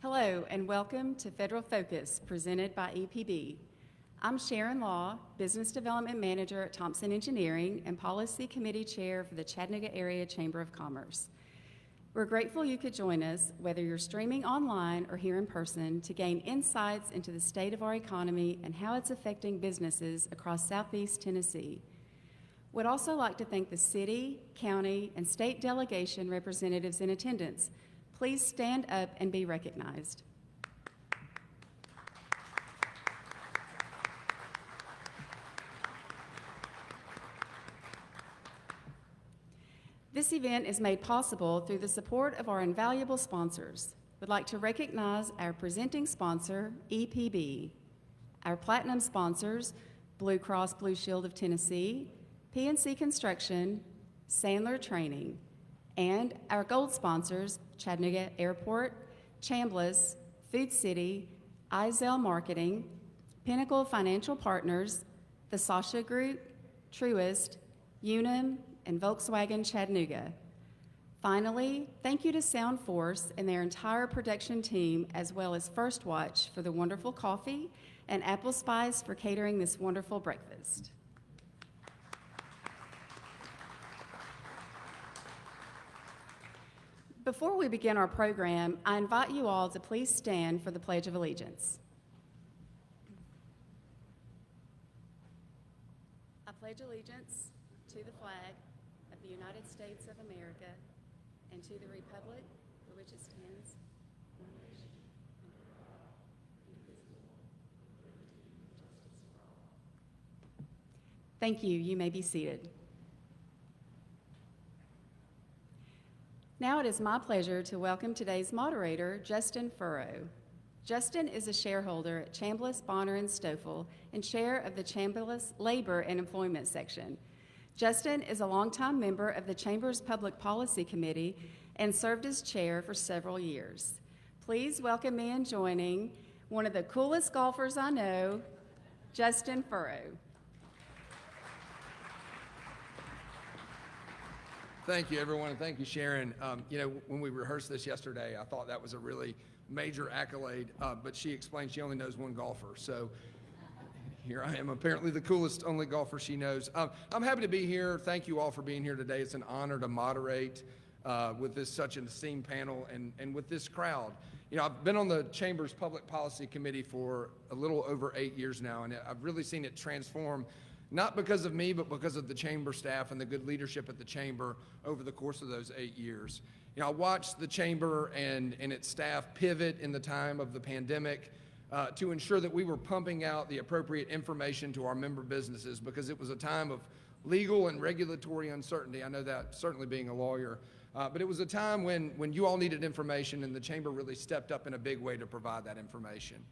Hello and welcome to Federal Focus presented by EPB. I'm Sharon Law, Business Development Manager at Thompson Engineering and Policy Committee Chair for the Chattanooga Area Chamber of Commerce. We're grateful you could join us, whether you're streaming online or here in person, to gain insights into the state of our economy and how it's affecting businesses across Southeast Tennessee. We'd also like to thank the city, county, and state delegation representatives in attendance. Please stand up and be recognized. This event is made possible through the support of our invaluable sponsors. We'd like to recognize our presenting sponsor, EPB, our platinum sponsors, Blue Cross Blue Shield of Tennessee, PNC Construction, Sandler Training, and our gold sponsors, Chattanooga Airport, Chambliss, Food City, Izell Marketing, Pinnacle Financial Partners, the Sasha Group, Truist, Unum, and Volkswagen Chattanooga. Finally, thank you to Sound Force and their entire production team, as well as First Watch for the wonderful coffee and Apple Spice for catering this wonderful breakfast. Before we begin our program, I invite you all to please stand for the Pledge of Allegiance. I pledge allegiance to the flag of the United States of America and to the republic for which it stands, one nation, under God, indivisible, with liberty and justice for all. Thank you. You may be seated. Now it is my pleasure to welcome today's moderator, Justin Furrow. Justin is a shareholder at Chambliss, Bonner & Stoffel and chair of the Chambliss Labor and Employment section. Justin is a longtime member of the Chamber's Public Policy Committee and served as chair for several years. Please welcome me in joining one of the coolest golfers I know, Justin Furrow. Thank you, everyone, and thank you, Sharon. When we rehearsed this yesterday, I thought that was a really major accolade, but she explained she only knows one golfer, so here I am, apparently the coolest only golfer she knows. I'm happy to be here. Thank you all for being here today. It's an honor to moderate with such an esteemed panel and with this crowd. I've been on the Chamber's Public Policy Committee for a little over 8 years now, and I've really seen it transform, not because of me, but because of the Chamber staff and the good leadership at the Chamber over the course of those 8 years. I watched the Chamber and its staff pivot in the time of the pandemic to ensure that we were pumping out the appropriate information to our member businesses, because it was a time of legal and regulatory uncertainty. I know that, certainly being a lawyer. But it was a time when you all needed information, and the Chamber really stepped up in a big way to provide that information.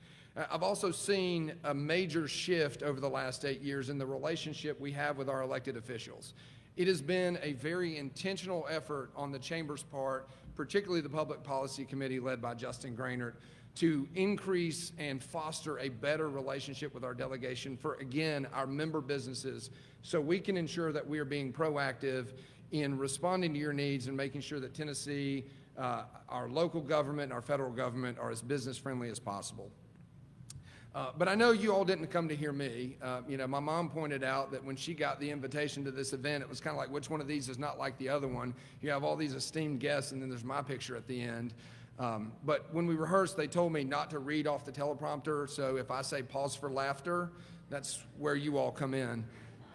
I've also seen a major shift over the last 8 years in the relationship we have with our elected officials. It has been a very intentional effort on the Chamber's part, particularly the Public Policy Committee led by Justin Grainert, to increase and foster a better relationship with our delegation for, again, our member businesses, so we can ensure that we are being proactive in responding to your needs and making sure that Tennessee, our local government, and our federal government are as business friendly as possible. But I know you all didn't come to hear me. My mom pointed out that when she got the invitation to this event, it was kind of like, which one of these is not like the other one? You have all these esteemed guests, and then there's my picture at the end. But when we rehearsed, they told me not to read off the teleprompter, so if I say pause for laughter, that's where you all come in.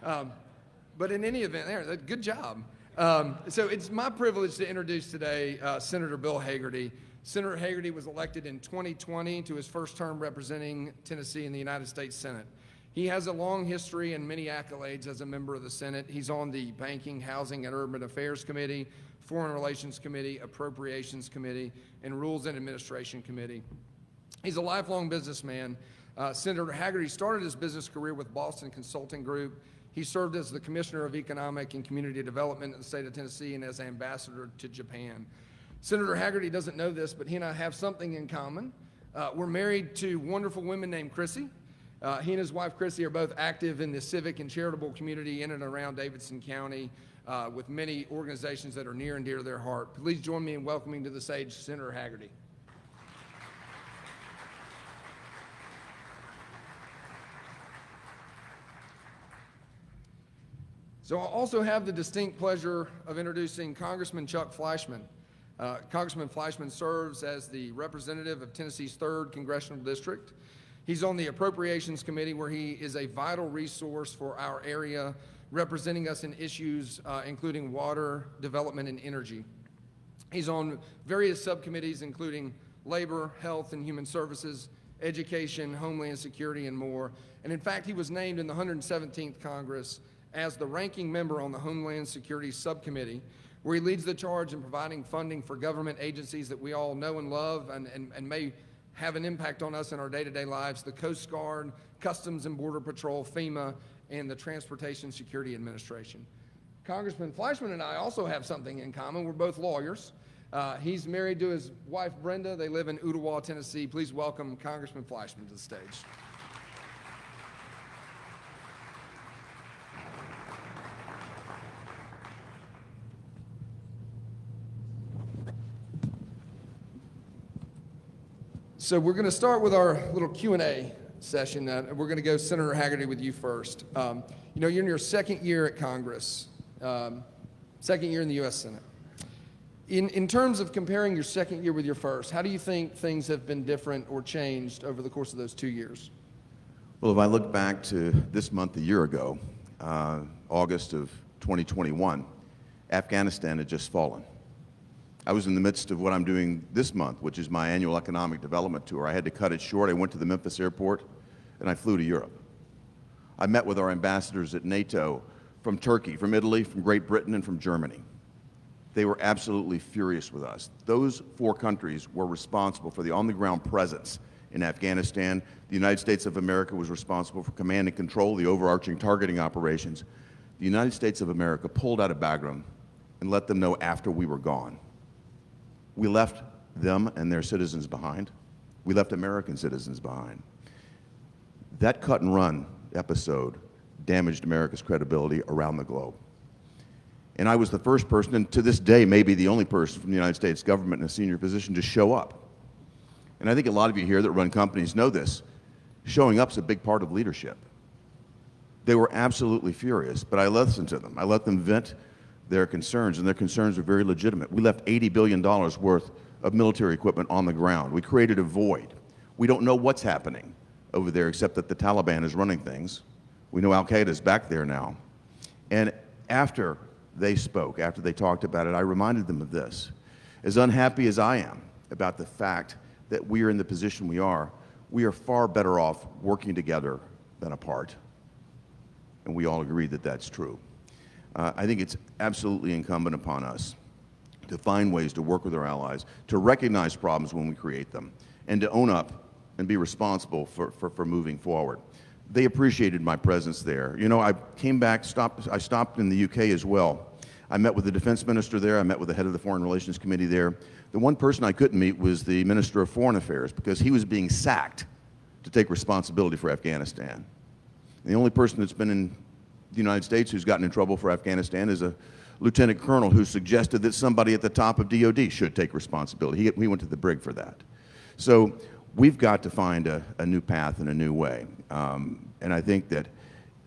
But in any event, good job. So it's my privilege to introduce today Senator Bill Hagerty. Senator Hagerty was elected in 2020 to his first term representing Tennessee in the United States Senate. He has a long history and many accolades as a member of the Senate. He's on the Banking, Housing, and Urban Affairs Committee, Foreign Relations Committee, Appropriations Committee, and Rules and Administration Committee. He's a lifelong businessman. Senator Hagerty started his business career with Boston Consulting Group. He served as the Commissioner of Economic and Community Development in the state of Tennessee and as ambassador to Japan. Senator Hagerty doesn't know this, but he and I have something in common. We're married to wonderful women named Chrissy. He and his wife Chrissy are both active in the civic and charitable community in and around Davidson County, with many organizations that are near and dear to their heart. Please join me in welcoming to the stage Senator Hagerty. So I also have the distinct pleasure of introducing Congressman Chuck Fleischman. Congressman Fleischman serves as the representative of Tennessee's 3rd Congressional District. He's on the Appropriations Committee, where he is a vital resource for our area, representing us in issues including water, development, and energy. He's on various subcommittees, including Labor, Health and Human Services, Education, Homeland Security, and more. And in fact, he was named in the 117th Congress as the ranking member on the Homeland Security Subcommittee, where he leads the charge in providing funding for government agencies that we all know and love and may have an impact on us in our day-to-day lives: the Coast Guard, Customs and Border Patrol, FEMA, and the Transportation Security Administration. Congressman Fleischman and I also have something in common. We're both lawyers. He's married to his wife, Brenda. They live in Ottawa, Tennessee. Please welcome Congressman Fleischman to the stage. So we're going to start with our little Q&A session. We're going to go Senator Hagerty with you first. You're in your 2nd year at Congress, 2nd year in the U.S. Senate. In terms of comparing your 2nd year with your first, how do you think things have been different or changed over the course of those 2 years? Well, if I look back to this month a year ago, August of 2021, Afghanistan had just fallen. I was in the midst of what I'm doing this month, which is my annual economic development tour. I had to cut it short. I went to the Memphis airport, and I flew to Europe. I met with our ambassadors at NATO from Turkey, from Italy, from Great Britain, and from Germany. They were absolutely furious with us. Those 4 countries were responsible for the on-the-ground presence in Afghanistan. The United States of America was responsible for command and control, the overarching targeting operations. The United States of America pulled out of Bagram and let them know after we were gone. We left them and their citizens behind. We left American citizens behind. That cut-and-run episode damaged America's credibility around the globe. And I was the first person, and to this day, maybe the only person from the United States government in a senior position to show up. And I think a lot of you here that run companies know this. Showing up's a big part of leadership. They were absolutely furious, but I listened to them. I let them vent their concerns, and their concerns were very legitimate. We left $80 billion worth of military equipment on the ground. We created a void. We don't know what's happening over there except that the Taliban is running things. We know Al-Qaeda is back there now. And after they spoke, after they talked about it, I reminded them of this. As unhappy as I am about the fact that we are in the position we are far better off working together than apart. And we all agree that that's true. I think it's absolutely incumbent upon us to find ways to work with our allies, to recognize problems when we create them, and to own up and be responsible for moving forward. They appreciated my presence there. I came back, I stopped in the UK as well. I met with the defense minister there. I met with the head of the Foreign Relations Committee there. The one person I couldn't meet was the Minister of Foreign Affairs, because he was being sacked to take responsibility for Afghanistan. The only person that's been in the United States who's gotten in trouble for Afghanistan is a lieutenant colonel who suggested that somebody at the top of DOD should take responsibility. He went to the brig for that. So we've got to find a new path and a new way. And I think that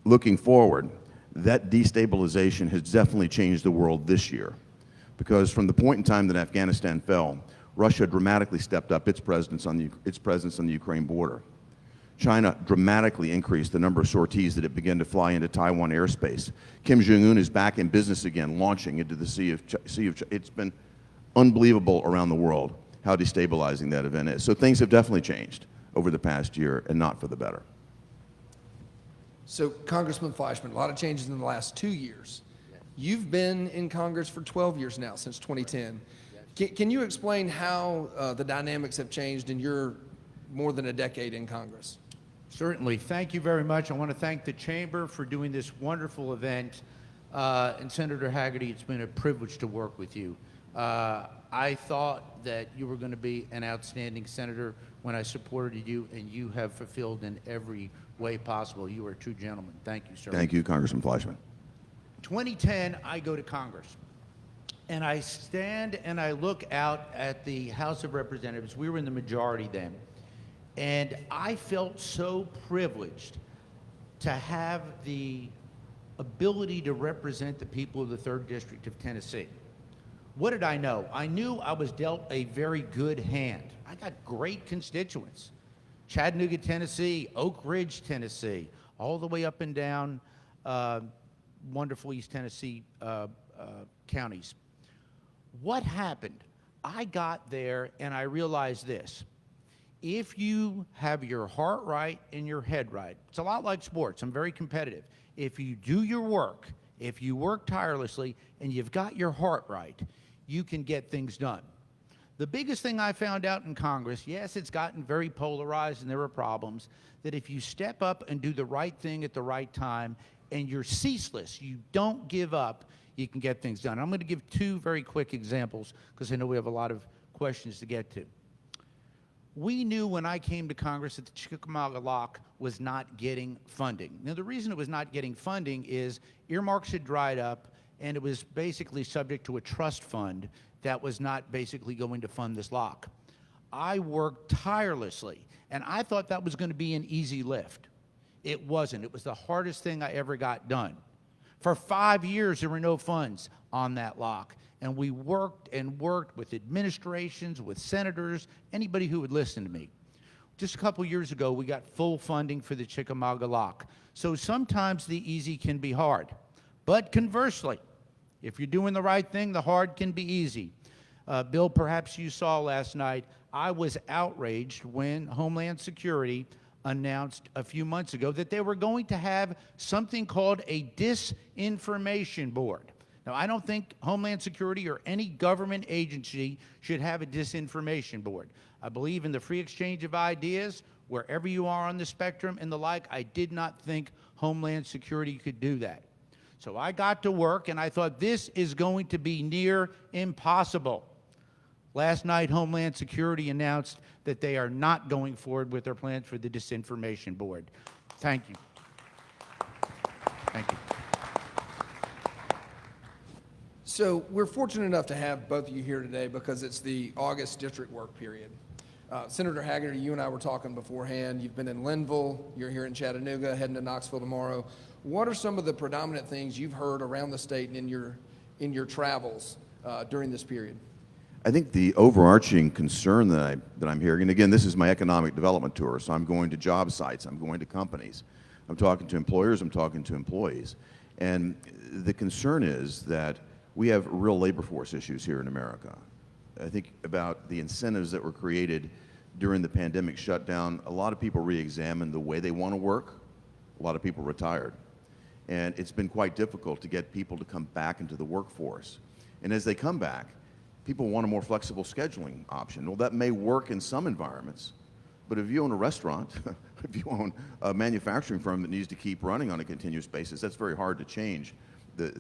looking forward, that destabilization has definitely changed the world this year. Because from the point in time that Afghanistan fell, Russia dramatically stepped up its presence on the Ukraine border. China dramatically increased the number of sorties that it began to fly into Taiwan airspace. Kim Jong-un is back in business again, launching into the Sea of It's been unbelievable around the world how destabilizing that event is. So things have definitely changed over the past year, and not for the better. So, Congressman Fleischman, a lot of changes in the last 2 years. You've been in Congress for 12 years now, since 2010. Can you explain how the dynamics have changed in your more than a decade in Congress? Certainly. Thank you very much. I want to thank the Chamber for doing this wonderful event. And Senator Hagerty, it's been a privilege to work with you. I thought that you were going to be an outstanding senator when I supported you, and you have fulfilled in every way possible. You are a true gentleman. Thank you, sir. Thank you, Congressman Fleischman. 2010, I go to Congress. And I stand and I look out at the House of Representatives. We were in the majority then. And I felt so privileged to have the ability to represent the people of the 3rd District of Tennessee. What did I know? I knew I was dealt a very good hand. I got great constituents. Chattanooga, Tennessee, Oak Ridge, Tennessee, all the way up and down wonderful East Tennessee counties. What happened? I got there and I realized this. If you have your heart right and your head right, it's a lot like sports. I'm very competitive. If you do your work, if you work tirelessly and you've got your heart right, you can get things done. The biggest thing I found out in Congress, yes, it's gotten very polarized and there are problems, that if you step up and do the right thing at the right time and you're ceaseless, you don't give up, you can get things done. I'm going to give 2 very quick examples because I know we have a lot of questions to get to. We knew when I came to Congress that the Chickamauga Lock was not getting funding. Now, the reason it was not getting funding is earmarks had dried up and it was basically subject to a trust fund that was not basically going to fund this lock. I worked tirelessly, and I thought that was going to be an easy lift. It wasn't. It was the hardest thing I ever got done. For 5 years, there were no funds on that lock, and we worked and worked with administrations, with senators, anybody who would listen to me. Just a couple years ago, we got full funding for the Chickamauga Lock. So sometimes the easy can be hard. But conversely, if you're doing the right thing, the hard can be easy. Bill, perhaps you saw last night, I was outraged when Homeland Security announced a few months ago that they were going to have something called a disinformation board. Now, I don't think Homeland Security or any government agency should have a disinformation board. I believe in the free exchange of ideas, wherever you are on the spectrum and the like. I did not think Homeland Security could do that. So I got to work, and I thought this is going to be near impossible. Last night, Homeland Security announced that they are not going forward with their plans for the disinformation board. Thank you. Thank you. So we're fortunate enough to have both of you here today because it's the August district work period. Senator Hagerty, you and I were talking beforehand. You've been in Linville, you're here in Chattanooga, heading to Knoxville tomorrow. What are some of the predominant things you've heard around the state and in your travels during this period? I think the overarching concern that I'm hearing, and again, this is my economic development tour, so I'm going to job sites, I'm going to companies, I'm talking to employers, I'm talking to employees, and the concern is that we have real labor force issues here in America. I think about the incentives that were created during the pandemic shutdown. A lot of people re-examined the way they want to work. A lot of people retired. And it's been quite difficult to get people to come back into the workforce. And as they come back, people want a more flexible scheduling option. Well, that may work in some environments, but if you own a restaurant, if you own a manufacturing firm that needs to keep running on a continuous basis, that's very hard to change the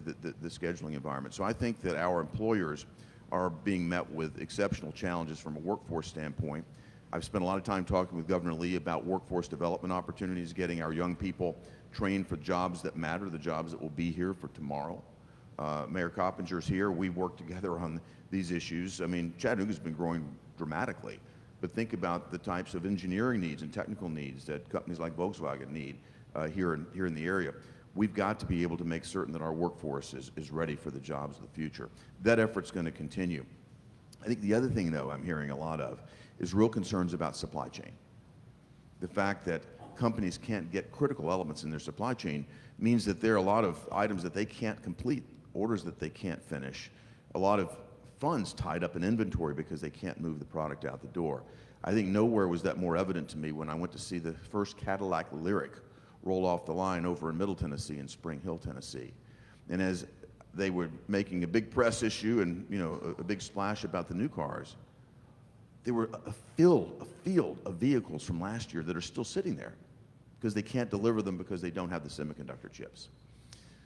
scheduling environment. So I think that our employers are being met with exceptional challenges from a workforce standpoint. I've spent a lot of time talking with Governor Lee about workforce development opportunities, getting our young people trained for jobs that matter, the jobs that will be here for tomorrow. Mayor Coppinger's here. We work together on these issues. I mean, Chattanooga's been growing dramatically, but think about the types of engineering needs and technical needs that companies like Volkswagen need here in the area. We've got to be able to make certain that our workforce is ready for the jobs of the future. That effort's going to continue. I think the other thing, though, I'm hearing a lot of is real concerns about supply chain. The fact that companies can't get critical elements in their supply chain means that there are a lot of items that they can't complete, orders that they can't finish, a lot of funds tied up in inventory because they can't move the product out the door. I think nowhere was that more evident to me when I went to see the first Cadillac Lyric roll off the line over in Middle Tennessee and Spring Hill, Tennessee. And as they were making a big press issue and a big splash about the new cars, there were a field of vehicles from last year that are still sitting there because they can't deliver them because they don't have the semiconductor chips.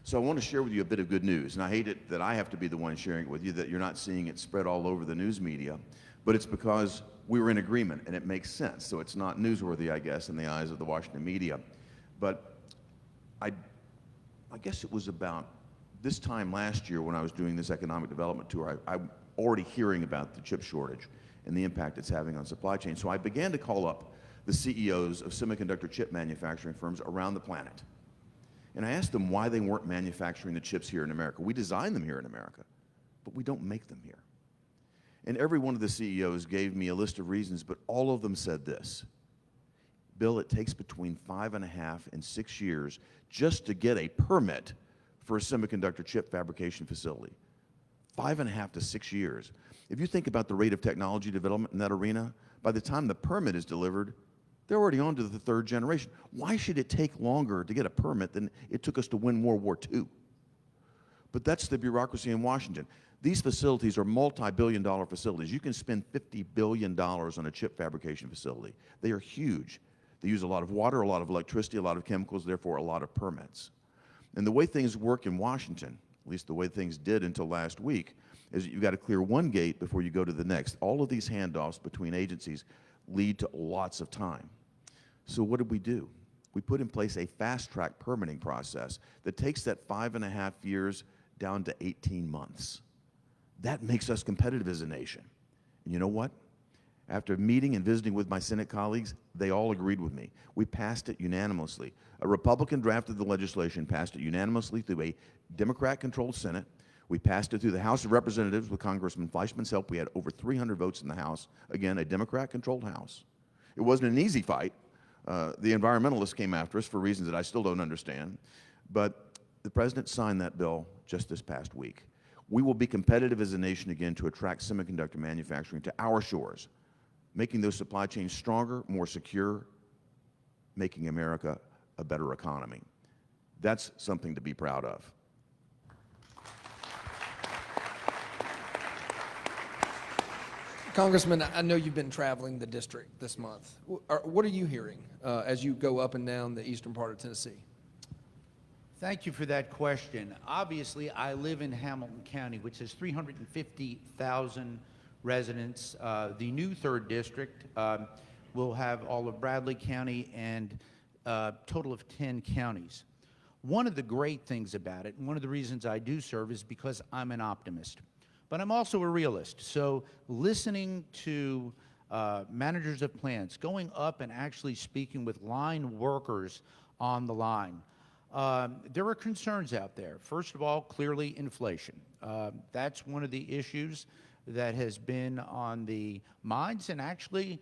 So I want to share with you a bit of good news, and I hate it that I have to be the one sharing it with you, that you're not seeing it spread all over the news media, but it's because we were in agreement and it makes sense. So it's not newsworthy, I guess, in the eyes of the Washington media. But I guess it was about this time last year when I was doing this economic development tour, I'm already hearing about the chip shortage and the impact it's having on supply chain. So I began to call up the CEOs of semiconductor chip manufacturing firms around the planet. And I asked them why they weren't manufacturing the chips here in America. We design them here in America, but we don't make them here. And every one of the CEOs gave me a list of reasons, but all of them said this: Bill, it takes between 5.5 and 6 years just to get a permit for a semiconductor chip fabrication facility. 5.5 to 6 years. If you think about the rate of technology development in that arena, by the time the permit is delivered, they're already on to the third generation. Why should it take longer to get a permit than it took us to win World War II? But that's the bureaucracy in Washington. These facilities are multi-billion-dollar facilities. You can spend $50 billion on a chip fabrication facility. They are huge. They use a lot of water, a lot of electricity, a lot of chemicals, therefore a lot of permits. And the way things work in Washington, at least the way things did until last week, is you've got to clear one gate before you go to the next. All of these handoffs between agencies lead to lots of time. So what did we do? We put in place a fast-track permitting process that takes that 5.5 years down to 18 months. That makes us competitive as a nation. And you know what? After meeting and visiting with my Senate colleagues, they all agreed with me. We passed it unanimously. A Republican drafted the legislation, passed it unanimously through a Democrat-controlled Senate. We passed it through the House of Representatives with Congressman Fleischman's help. We had over 300 votes in the House. Again, a Democrat-controlled House. It wasn't an easy fight. The environmentalists came after us for reasons that I still don't understand. But the president signed that bill just this past week. We will be competitive as a nation again to attract semiconductor manufacturing to our shores, making those supply chains stronger, more secure, making America a better economy. That's something to be proud of. Congressman, I know you've been traveling the district this month. What are you hearing as you go up and down the eastern part of Tennessee? Thank you for that question. Obviously, I live in Hamilton County, which has 350,000 residents. The new 3rd District will have all of Bradley County and a total of 10 counties. One of the great things about it, and one of the reasons I do serve, is because I'm an optimist. But I'm also a realist. So listening to managers of plants, going up and actually speaking with line workers on the line, there are concerns out there. First of all, clearly inflation. That's one of the issues that has been on the minds and actually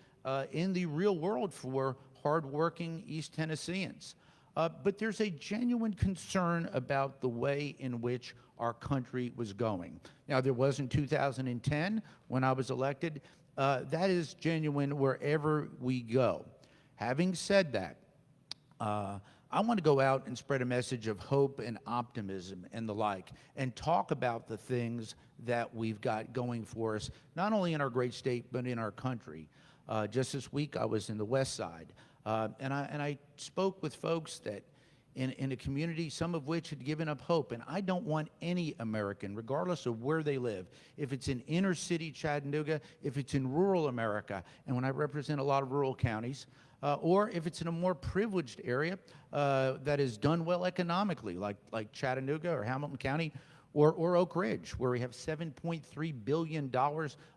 in the real world for hardworking East Tennesseans. But there's a genuine concern about the way in which our country was going. Now, there was in 2010 when I was elected. That is genuine wherever we go. Having said that, I want to go out and spread a message of hope and optimism and the like, and talk about the things that we've got going for us, not only in our great state, but in our country. Just this week, I was in the West Side, and I spoke with folks that in a community, some of which had given up hope. And I don't want any American, regardless of where they live, if it's in inner city Chattanooga, if it's in rural America, and when I represent a lot of rural counties, or if it's in a more privileged area that is done well economically, like Chattanooga or Hamilton County, or Oak Ridge, where we have $7.3 billion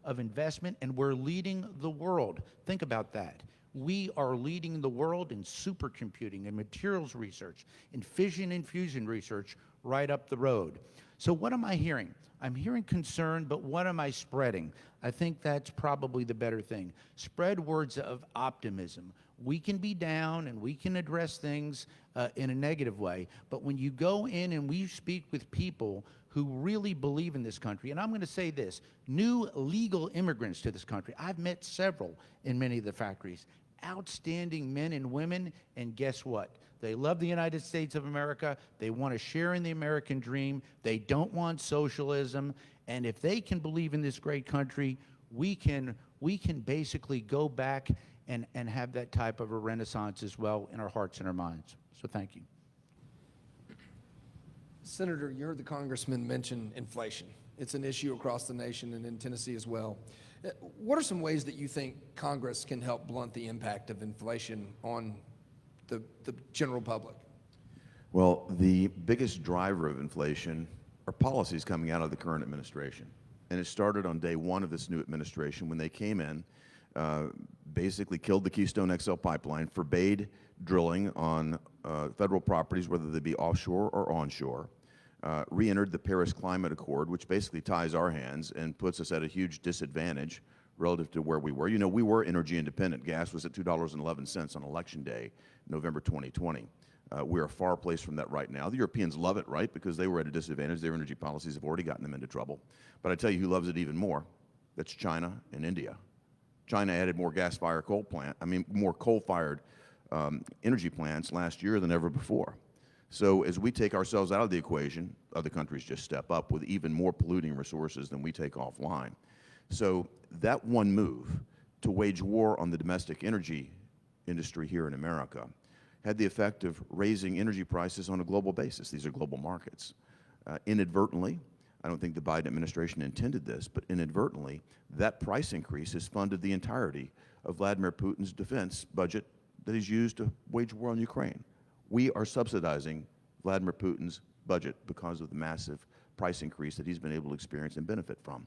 of investment, and we're leading the world. Think about that. We are leading the world in supercomputing and materials research, in fission and fusion research right up the road. So what am I hearing? I'm hearing concern, but what am I spreading? I think that's probably the better thing. Spread words of optimism. We can be down and we can address things in a negative way, but when you go in and we speak with people who really believe in this country, and I'm going to say this, new legal immigrants to this country, I've met several in many of the factories, outstanding men and women, and guess what? They love the United States of America. They want to share in the American dream. They don't want socialism. And if they can believe in this great country, we can basically go back and have that type of a renaissance as well in our hearts and our minds. So thank you. Senator, you heard the congressman mention inflation. It's an issue across the nation and in Tennessee as well. What are some ways that you think Congress can help blunt the impact of inflation on the general public? Well, the biggest driver of inflation are policies coming out of the current administration. And it started on day one of this new administration when they came in, basically killed the Keystone XL pipeline, forbade drilling on federal properties, whether they be offshore or onshore, re-entered the Paris Climate Accord, which basically ties our hands and puts us at a huge disadvantage relative to where we were. You know, we were energy independent. Gas was at $2.11 on Election Day, November 2020. We are far place from that right now. The Europeans love it, right? Because they were at a disadvantage. Their energy policies have already gotten them into trouble. But I tell you who loves it even more. That's China and India. China added more more coal-fired energy plants last year than ever before. So as we take ourselves out of the equation, other countries just step up with even more polluting resources than we take offline. So that one move to wage war on the domestic energy industry here in America had the effect of raising energy prices on a global basis. These are global markets. Inadvertently, I don't think the Biden administration intended this, but inadvertently, that price increase has funded the entirety of Vladimir Putin's defense budget that is used to wage war on Ukraine. We are subsidizing Vladimir Putin's budget because of the massive price increase that he's been able to experience and benefit from.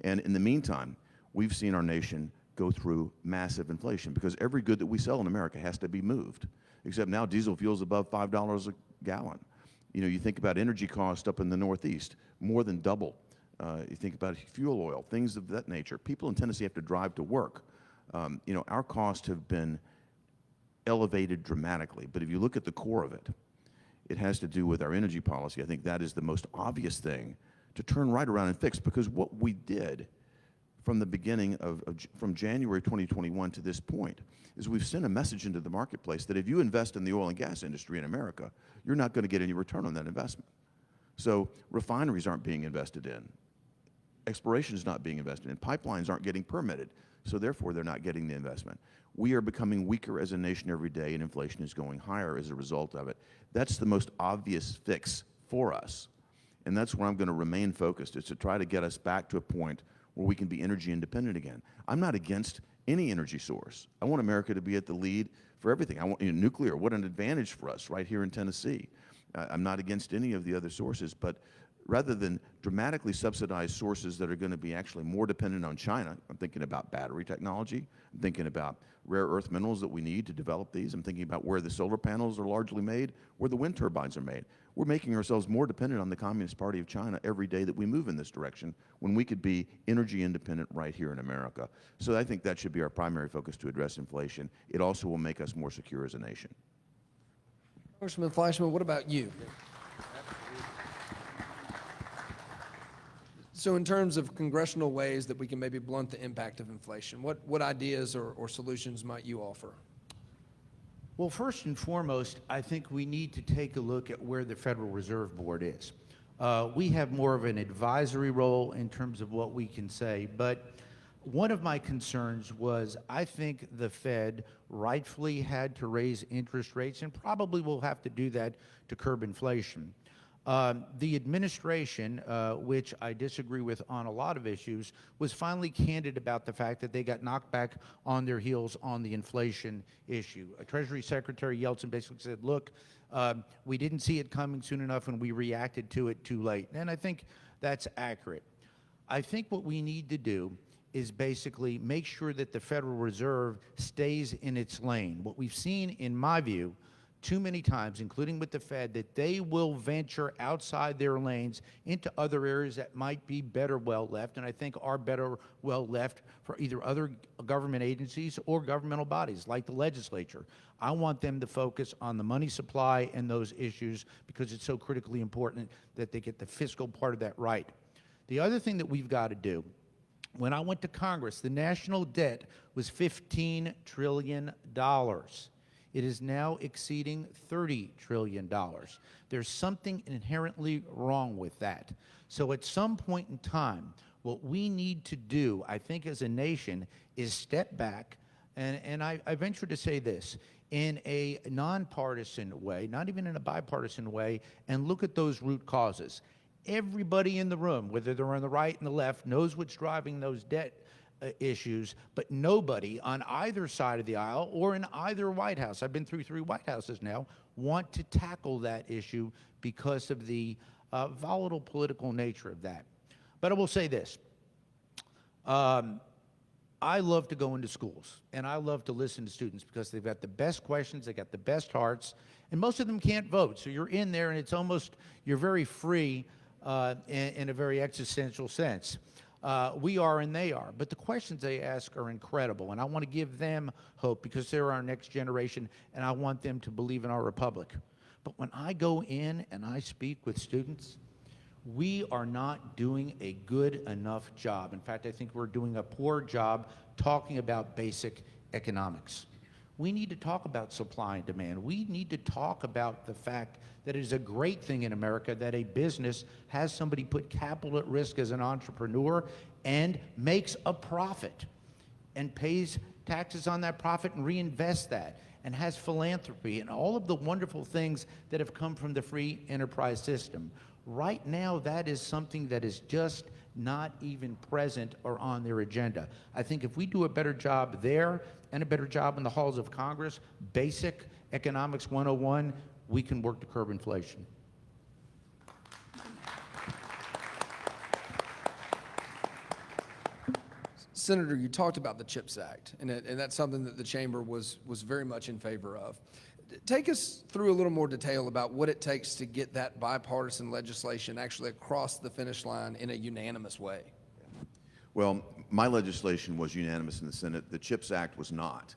And in the meantime, we've seen our nation go through massive inflation because every good that we sell in America has to be moved, except now diesel fuel's above $5 a gallon. You know, you think about energy cost up in the Northeast, more than double. You think about fuel oil, things of that nature. People in Tennessee have to drive to work. You know, our costs have been elevated dramatically, but if you look at the core of it, it has to do with our energy policy. I think that is the most obvious thing to turn right around and fix, because what we did from the beginning from January 2021 to this point is we've sent a message into the marketplace that if you invest in the oil and gas industry in America, you're not going to get any return on that investment. So refineries aren't being invested in. Exploration is not being invested in. Pipelines aren't getting permitted. So therefore, they're not getting the investment. We are becoming weaker as a nation every day, and inflation is going higher as a result of it. That's the most obvious fix for us. And that's where I'm going to remain focused, is to try to get us back to a point where we can be energy independent again. I'm not against any energy source. I want America to be at the lead for everything. I want nuclear. What an advantage for us right here in Tennessee. I'm not against any of the other sources, but rather than dramatically subsidize sources that are going to be actually more dependent on China, I'm thinking about battery technology, I'm thinking about rare earth minerals that we need to develop these, I'm thinking about where the solar panels are largely made, where the wind turbines are made. We're making ourselves more dependent on the Communist Party of China every day that we move in this direction, when we could be energy independent right here in America. So I think that should be our primary focus to address inflation. It also will make us more secure as a nation. Congressman Fleischman, what about you? So in terms of congressional ways that we can maybe blunt the impact of inflation, what ideas or solutions might you offer? Well, first and foremost, I think we need to take a look at where the Federal Reserve Board is. We have more of an advisory role in terms of what we can say, but one of my concerns was I think the Fed rightfully had to raise interest rates and probably will have to do that to curb inflation. The administration, which I disagree with on a lot of issues, was finally candid about the fact that they got knocked back on their heels on the inflation issue. Treasury Secretary Yeltsin basically said, look, we didn't see it coming soon enough and we reacted to it too late. And I think that's accurate. I think what we need to do is basically make sure that the Federal Reserve stays in its lane. What we've seen, in my view, too many times, including with the Fed, that they will venture outside their lanes into other areas that might be better well left, and I think are better well left for either other government agencies or governmental bodies like the legislature. I want them to focus on the money supply and those issues because it's so critically important that they get the fiscal part of that right. The other thing that we've got to do, when I went to Congress, the national debt was $15 trillion. It is now exceeding $30 trillion. There's something inherently wrong with that. So at some point in time, what we need to do, I think as a nation, is step back, and I venture to say this, in a nonpartisan way, not even in a bipartisan way, and look at those root causes. Everybody in the room, whether they're on the right and the left, knows what's driving those debt issues, but nobody on either side of the aisle or in either White House, I've been through 3 White Houses now, want to tackle that issue because of the volatile political nature of that. But I will say this. I love to go into schools, and I love to listen to students because they've got the best questions, they got the best hearts, and most of them can't vote. So you're in there, and it's almost, you're very free in a very existential sense. We are and they are. But the questions they ask are incredible, and I want to give them hope because they're our next generation, and I want them to believe in our republic. But when I go in and I speak with students, we are not doing a good enough job. In fact, I think we're doing a poor job talking about basic economics. We need to talk about supply and demand. We need to talk about the fact that it is a great thing in America that a business has somebody put capital at risk as an entrepreneur and makes a profit and pays taxes on that profit and reinvests that and has philanthropy and all of the wonderful things that have come from the free enterprise system. Right now, that is something that is just not even present or on their agenda. I think if we do a better job there and a better job in the halls of Congress, basic economics 101, we can work to curb inflation. Senator, you talked about the CHIPS Act, and that's something that the chamber was very much in favor of. Take us through a little more detail about what it takes to get that bipartisan legislation actually across the finish line in a unanimous way. Well, my legislation was unanimous in the Senate. The CHIPS Act was not.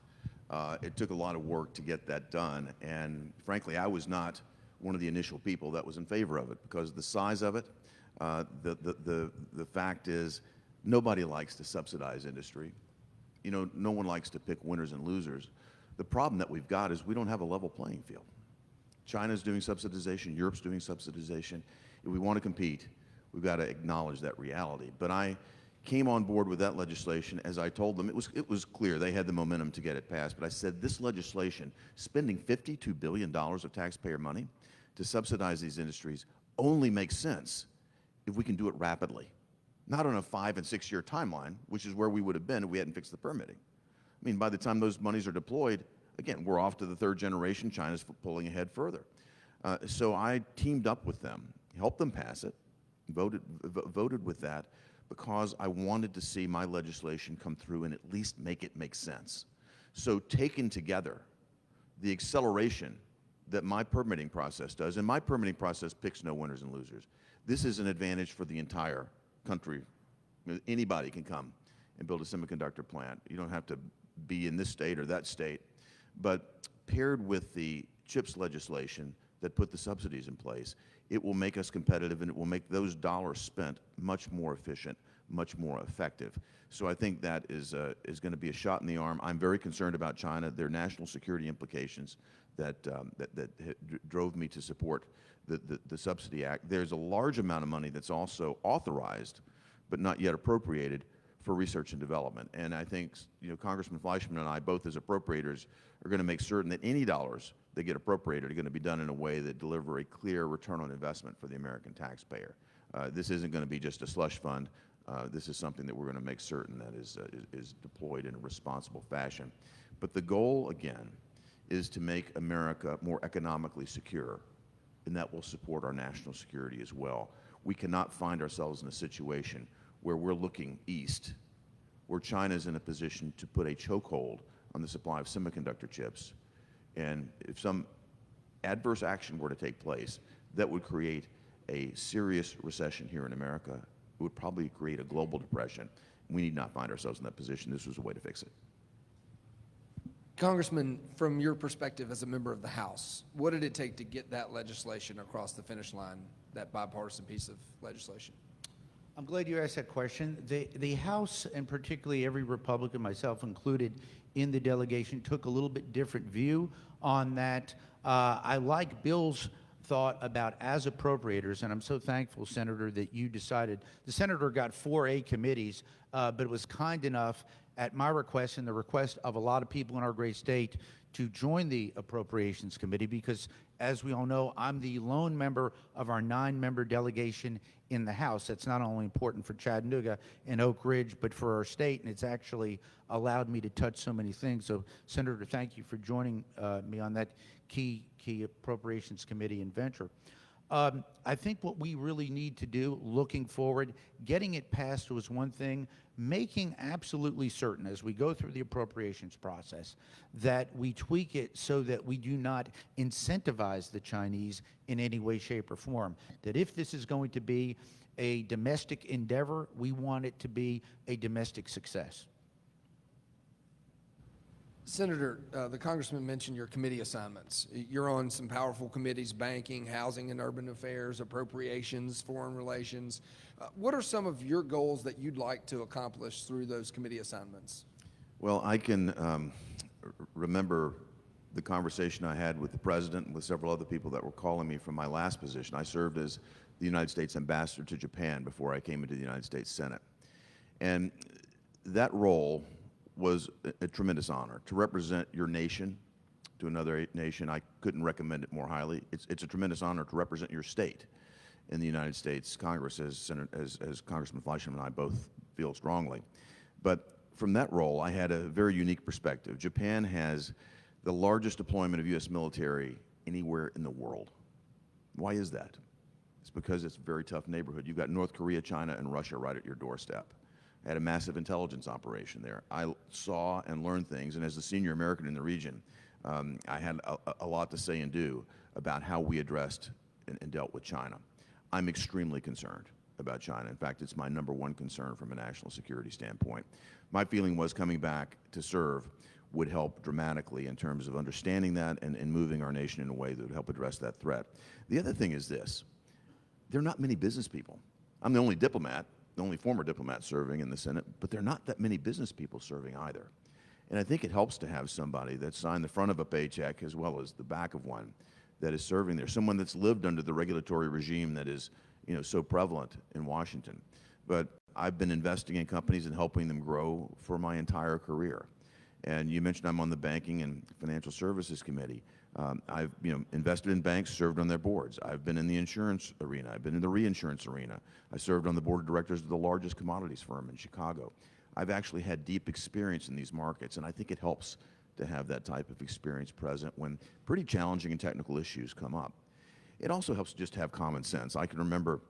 It took a lot of work to get that done, and frankly, I was not one of the initial people that was in favor of it because of the size of it. The fact is, nobody likes to subsidize industry. You know, no one likes to pick winners and losers. The problem that we've got is we don't have a level playing field. China's doing subsidization, Europe's doing subsidization. If we want to compete, we've got to acknowledge that reality. But I came on board with that legislation. As I told them, it was clear they had the momentum to get it passed. But I said, this legislation, spending $52 billion of taxpayer money to subsidize these industries, only makes sense if we can do it rapidly. Not on a 5- and 6-year timeline, which is where we would have been if we hadn't fixed the permitting. I mean, by the time those monies are deployed, again, we're off to the third generation. China's pulling ahead further. So I teamed up with them, helped them pass it, voted with that, because I wanted to see my legislation come through and at least make it make sense. So taken together, the acceleration that my permitting process does, and my permitting process picks no winners and losers. This is an advantage for the entire country. Anybody can come and build a semiconductor plant. You don't have to be in this state or that state. But paired with the CHIPS legislation that put the subsidies in place, it will make us competitive and it will make those dollars spent much more efficient, much more effective. So I think that is going to be a shot in the arm. I'm very concerned about China, their national security implications that drove me to support the Subsidy Act. There's a large amount of money that's also authorized but not yet appropriated for research and development. And I think, you know, Congressman Fleischman and I, both as appropriators, are going to make certain that any dollars that get appropriated are going to be done in a way that deliver a clear return on investment for the American taxpayer. This isn't going to be just a slush fund. This is something that we're going to make certain that is deployed in a responsible fashion. But the goal, again, is to make America more economically secure, and that will support our national security as well. We cannot find ourselves in a situation where we're looking east, where China's in a position to put a chokehold on the supply of semiconductor chips. And if some adverse action were to take place, that would create a serious recession here in America. It would probably create a global depression. We need not find ourselves in that position. This was a way to fix it. Congressman, from your perspective as a member of the House, what did it take to get that legislation across the finish line, that bipartisan piece of legislation? I'm glad you asked that question. The House, and particularly every Republican, myself included, in the delegation, took a little bit different view on that. I like Bill's thought about as appropriators, and I'm so thankful, Senator, that you decided. The Senator got 4A committees, but it was kind enough, at my request and the request of a lot of people in our great state, to join the Appropriations Committee because, as we all know, I'm the lone member of our 9-member delegation in the House. That's not only important for Chattanooga and Oak Ridge, but for our state, and it's actually allowed me to touch so many things. So, Senator, thank you for joining me on that key Appropriations Committee and venture. I think what we really need to do, looking forward, getting it passed was one thing, making absolutely certain as we go through the appropriations process that we tweak it so that we do not incentivize the Chinese in any way, shape, or form. That if this is going to be a domestic endeavor, we want it to be a domestic success. Senator, the congressman mentioned your committee assignments. You're on some powerful committees: banking, housing and urban affairs, appropriations, foreign relations. What are some of your goals that you'd like to accomplish through those committee assignments? Well, I can remember the conversation I had with the president and with several other people that were calling me from my last position. I served as the United States ambassador to Japan before I came into the United States Senate. And that role was a tremendous honor to represent your nation to another nation. I couldn't recommend it more highly. It's a tremendous honor to represent your state in the United States Congress, as Congressman Fleischman and I both feel strongly. But from that role, I had a very unique perspective. Japan has the largest deployment of U.S. military anywhere in the world. Why is that? It's because it's a very tough neighborhood. You've got North Korea, China, and Russia right at your doorstep. I had a massive intelligence operation there. I saw and learned things, and as the senior American in the region, I had a lot to say and do about how we addressed and dealt with China. I'm extremely concerned about China. In fact, it's my #1 concern from a national security standpoint. My feeling was coming back to serve would help dramatically in terms of understanding that and moving our nation in a way that would help address that threat. The other thing is this: there are not many business people. I'm the only diplomat, the only former diplomat serving in the Senate, but there are not that many business people serving either. And I think it helps to have somebody that's signed the front of a paycheck as well as the back of one that is serving there, someone that's lived under the regulatory regime that is, so prevalent in Washington. But I've been investing in companies and helping them grow for my entire career. And you mentioned I'm on the Banking and Financial Services Committee. I've invested in banks, served on their boards. I've been in the insurance arena. I've been in the reinsurance arena. I served on the board of directors of the largest commodities firm in Chicago. I've actually had deep experience in these markets, and I think it helps to have that type of experience present when pretty challenging and technical issues come up. It also helps just to have common sense. I can remember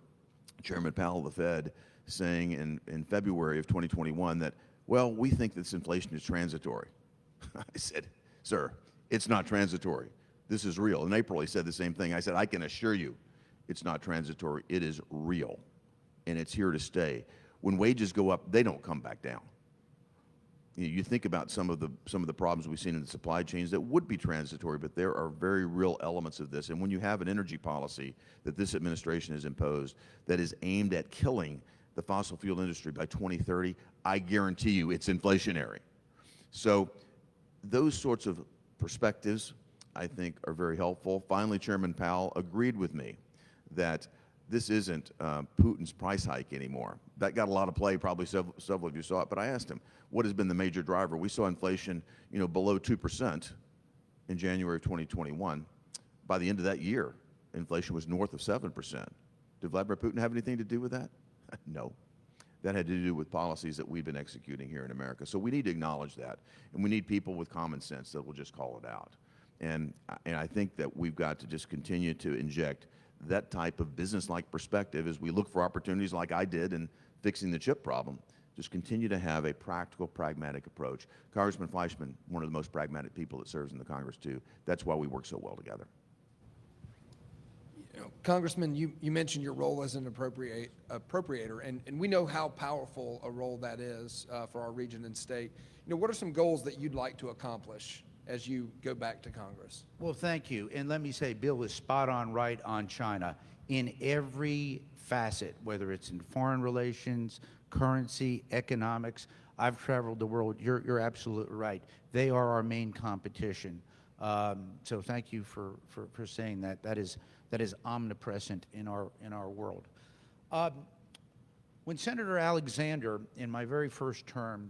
Chairman Powell of the Fed saying in February of 2021 that, well, we think this inflation is transitory. I said, sir, it's not transitory. This is real. In April, he said the same thing. I said, I can assure you it's not transitory. It is real, and it's here to stay. When wages go up, they don't come back down. You think about some of the problems we've seen in the supply chains that would be transitory, but there are very real elements of this. And when you have an energy policy that this administration has imposed that is aimed at killing the fossil fuel industry by 2030, I guarantee you it's inflationary. So those sorts of perspectives, I think, are very helpful. Finally, Chairman Powell agreed with me that this isn't Putin's price hike anymore. That got a lot of play, probably several of you saw it, but I asked him, what has been the major driver? We saw inflation, below 2% in January of 2021. By the end of that year, inflation was north of 7%. Did Vladimir Putin have anything to do with that? No. That had to do with policies that we've been executing here in America. So we need to acknowledge that, and we need people with common sense that will just call it out. And I think that we've got to just continue to inject that type of business-like perspective as we look for opportunities like I did in fixing the chip problem. Just continue to have a practical, pragmatic approach. Congressman Fleischman, one of the most pragmatic people that serves in the Congress, too. That's why we work so well together. Congressman, you mentioned your role as an appropriator, and we know how powerful a role that is for our region and state. What are some goals that you'd like to accomplish as you go back to Congress? Well, thank you. And let me say, Bill was spot on right on China in every facet, whether it's in foreign relations, currency, economics. I've traveled the world. You're absolutely right. They are our main competition. So thank you for saying that. That is omnipresent in our world. When Senator Alexander, in my very first term,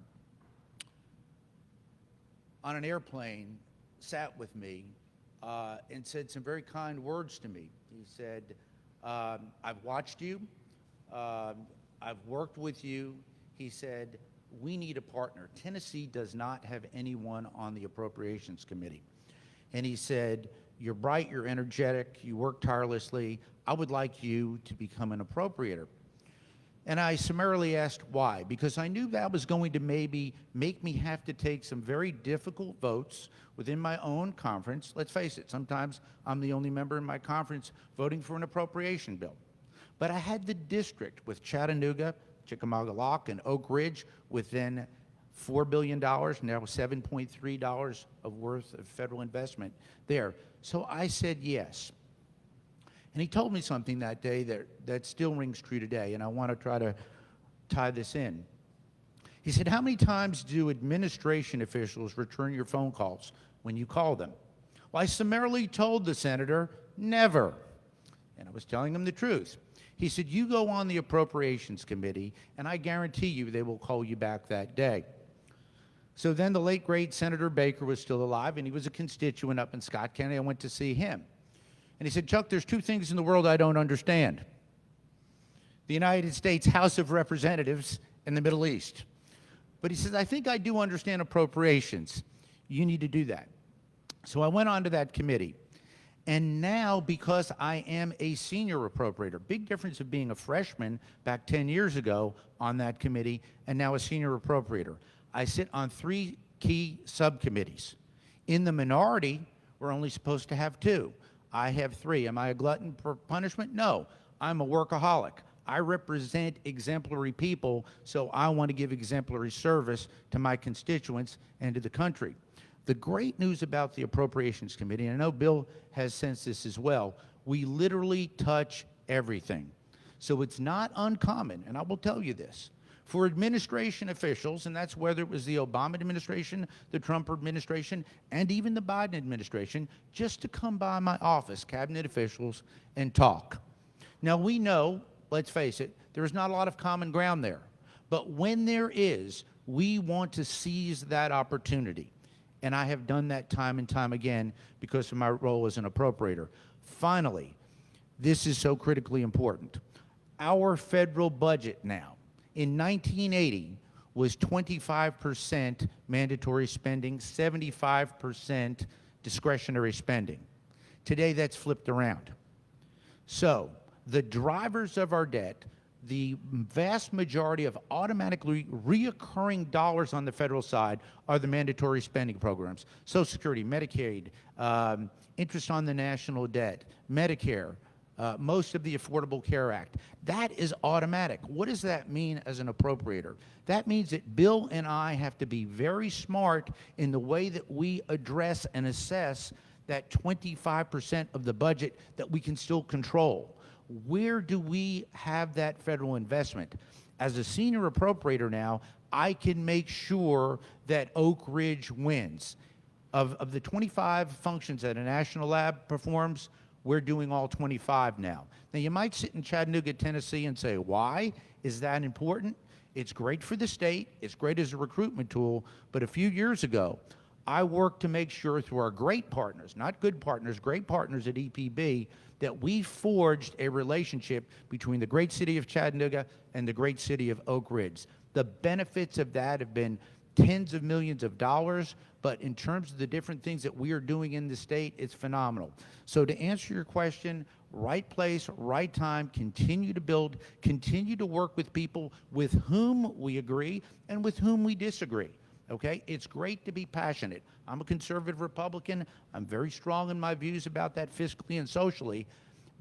on an airplane, sat with me and said some very kind words to me. He said, I've watched you. I've worked with you. He said, we need a partner. Tennessee does not have anyone on the Appropriations Committee. And he said, you're bright, you're energetic, you work tirelessly. I would like you to become an appropriator. And I summarily asked why, because I knew that was going to maybe make me have to take some very difficult votes within my own conference. Let's face it, sometimes I'm the only member in my conference voting for an appropriation bill. But I had the district with Chattanooga, Chickamauga Lock, and Oak Ridge with then $4 billion, now $7.3 of worth of federal investment there. So I said yes. And he told me something that day that still rings true today, and I want to try to tie this in. He said, how many times do administration officials return your phone calls when you call them? Well, I summarily told the senator, never. And I was telling him the truth. He said, you go on the Appropriations Committee, and I guarantee you they will call you back that day. So then the late, great Senator Baker was still alive, and he was a constituent up in Scott County. I went to see him. And he said, Chuck, there's two things in the world I don't understand. The United States House of Representatives and the Middle East. But he says, I think I do understand appropriations. You need to do that. So I went on to that committee. And now, because I am a senior appropriator, big difference of being a freshman back 10 years ago on that committee and now a senior appropriator. I sit on 3 key subcommittees. In the minority, we're only supposed to have 2. I have 3. Am I a glutton for punishment? No. I'm a workaholic. I represent exemplary people, so I want to give exemplary service to my constituents and to the country. The great news about the Appropriations Committee, and I know Bill has sensed this as well, we literally touch everything. So it's not uncommon, and I will tell you this, for administration officials, and that's whether it was the Obama administration, the Trump administration, and even the Biden administration, just to come by my office, cabinet officials, and talk. Now we know, let's face it, there's not a lot of common ground there. But when there is, we want to seize that opportunity. And I have done that time and time again because of my role as an appropriator. Finally, this is so critically important. Our federal budget now, in 1980, was 25% mandatory spending, 75% discretionary spending. Today, that's flipped around. So, the drivers of our debt, the vast majority of automatically reoccurring dollars on the federal side are the mandatory spending programs. Social Security, Medicaid, interest on the national debt, Medicare, most of the Affordable Care Act. That is automatic. What does that mean as an appropriator? That means that Bill and I have to be very smart in the way that we address and assess that 25% of the budget that we can still control. Where do we have that federal investment? As a senior appropriator now, I can make sure that Oak Ridge wins. Of the 25 functions that a national lab performs, we're doing all 25 now. Now, you might sit in Chattanooga, Tennessee and say, why is that important? It's great for the state. It's great as a recruitment tool. But a few years ago, I worked to make sure through our great partners, not good partners, great partners at EPB, that we forged a relationship between the great city of Chattanooga and the great city of Oak Ridge. The benefits of that have been tens of millions of dollars, but in terms of the different things that we are doing in the state, it's phenomenal. So to answer your question, right place, right time, continue to build, continue to work with people with whom we agree and with whom we disagree. Okay? It's great to be passionate. I'm a conservative Republican. I'm very strong in my views about that fiscally and socially,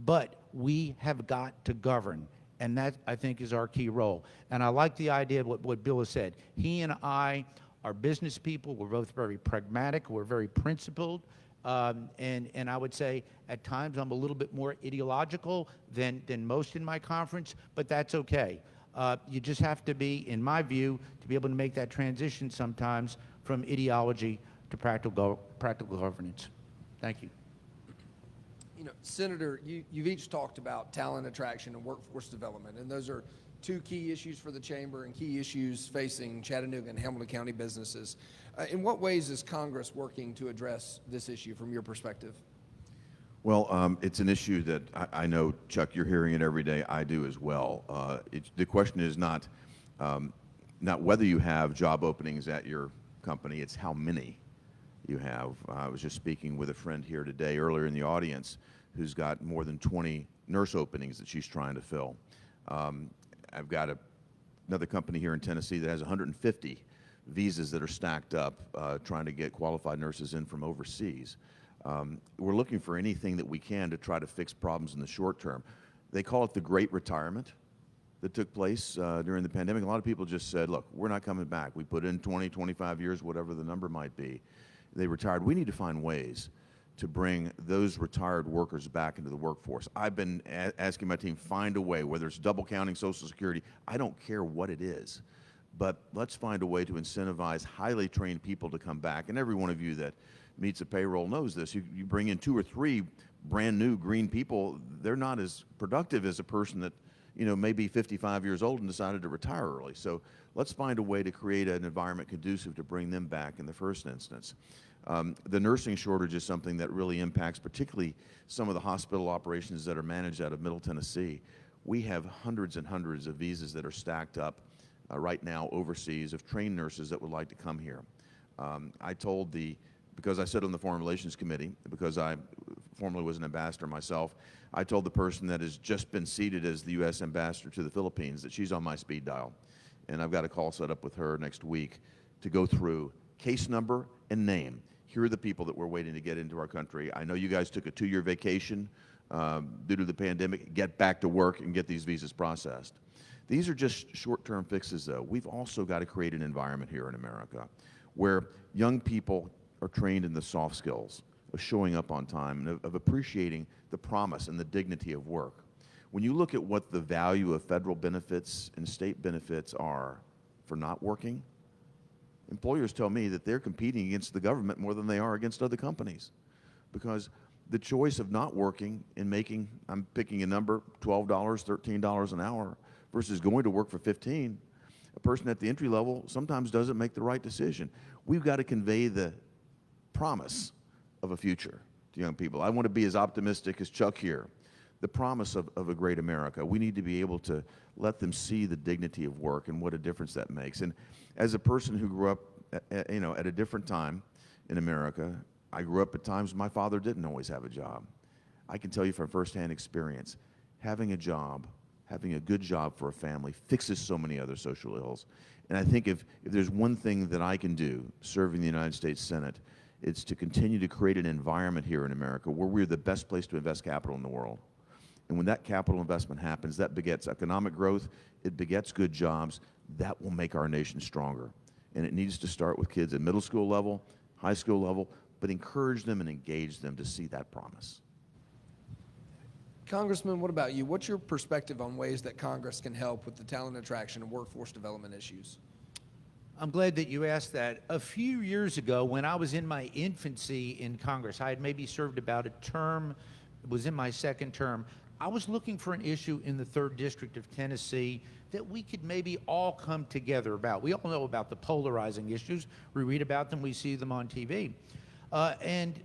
but we have got to govern, and that, I think, is our key role. And I like the idea of what Bill has said. He and I are business people. We're both very pragmatic. We're very principled. And I would say at times I'm a little bit more ideological than most in my conference, but that's okay. You just have to be, in my view, to be able to make that transition sometimes from ideology to practical governance. Thank you. You know, Senator, you've each talked about talent attraction and workforce development, and those are two key issues for the Chamber and key issues facing Chattanooga and Hamilton County businesses. In what ways is Congress working to address this issue from your perspective? Well, it's an issue that I know, Chuck, you're hearing it every day. I do as well. The question is not whether you have job openings at your company, it's how many you have. I was just speaking with a friend here today, earlier in the audience, who's got more than 20 nurse openings that she's trying to fill. I've got another company here in Tennessee that has 150 visas that are stacked up trying to get qualified nurses in from overseas. We're looking for anything that we can to try to fix problems in the short term. They call it the Great Retirement that took place during the pandemic. A lot of people just said, look, we're not coming back. We put in 20, 25 years, whatever the number might be. They retired. We need to find ways to bring those retired workers back into the workforce. I've been asking my team, find a way, whether it's double counting Social Security, I don't care what it is, but let's find a way to incentivize highly trained people to come back. And every one of you that meets a payroll knows this. You bring in 2 or 3 brand new green people, they're not as productive as a person that may be 55 years old and decided to retire early. So let's find a way to create an environment conducive to bring them back in the first instance. The nursing shortage is something that really impacts particularly some of the hospital operations that are managed out of Middle Tennessee. We have hundreds and hundreds of visas that are stacked up right now overseas of trained nurses that would like to come here. Because I sit on the Foreign Relations Committee, because I formerly was an ambassador myself, I told the person that has just been seated as the U.S. ambassador to the Philippines that she's on my speed dial. And I've got a call set up with her next week to go through case number and name. Here are the people that we're waiting to get into our country. I know you guys took a 2-year vacation due to the pandemic. Get back to work and get these visas processed. These are just short-term fixes, though. We've also got to create an environment here in America where young people are trained in the soft skills of showing up on time and of appreciating the promise and the dignity of work. When you look at what the value of federal benefits and state benefits are for not working, employers tell me that they're competing against the government more than they are against other companies, because the choice of not working and making, I'm picking a number, $12, $13 an hour versus going to work for 15, a person at the entry level sometimes doesn't make the right decision. We've got to convey the promise of a future to young people. I want to be as optimistic as Chuck here. The promise of a great America. We need to be able to let them see the dignity of work and what a difference that makes. And as a person who grew up at a different time in America, I grew up at times my father didn't always have a job. I can tell you from firsthand experience, having a job, having a good job for a family fixes so many other social ills. And I think if there's one thing that I can do serving the United States Senate, it's to continue to create an environment here in America where we're the best place to invest capital in the world. And when that capital investment happens, that begets economic growth, it begets good jobs, that will make our nation stronger. And it needs to start with kids at middle school level, high school level, but encourage them and engage them to see that promise. Congressman, what about you? What's your perspective on ways that Congress can help with the talent attraction and workforce development issues? I'm glad that you asked that. A few years ago, when I was in my infancy in Congress, I had maybe served about a term, it was in my second term. I was looking for an issue in the 3rd District of Tennessee that we could maybe all come together about. We all know about the polarizing issues. We read about them, we see them on TV. And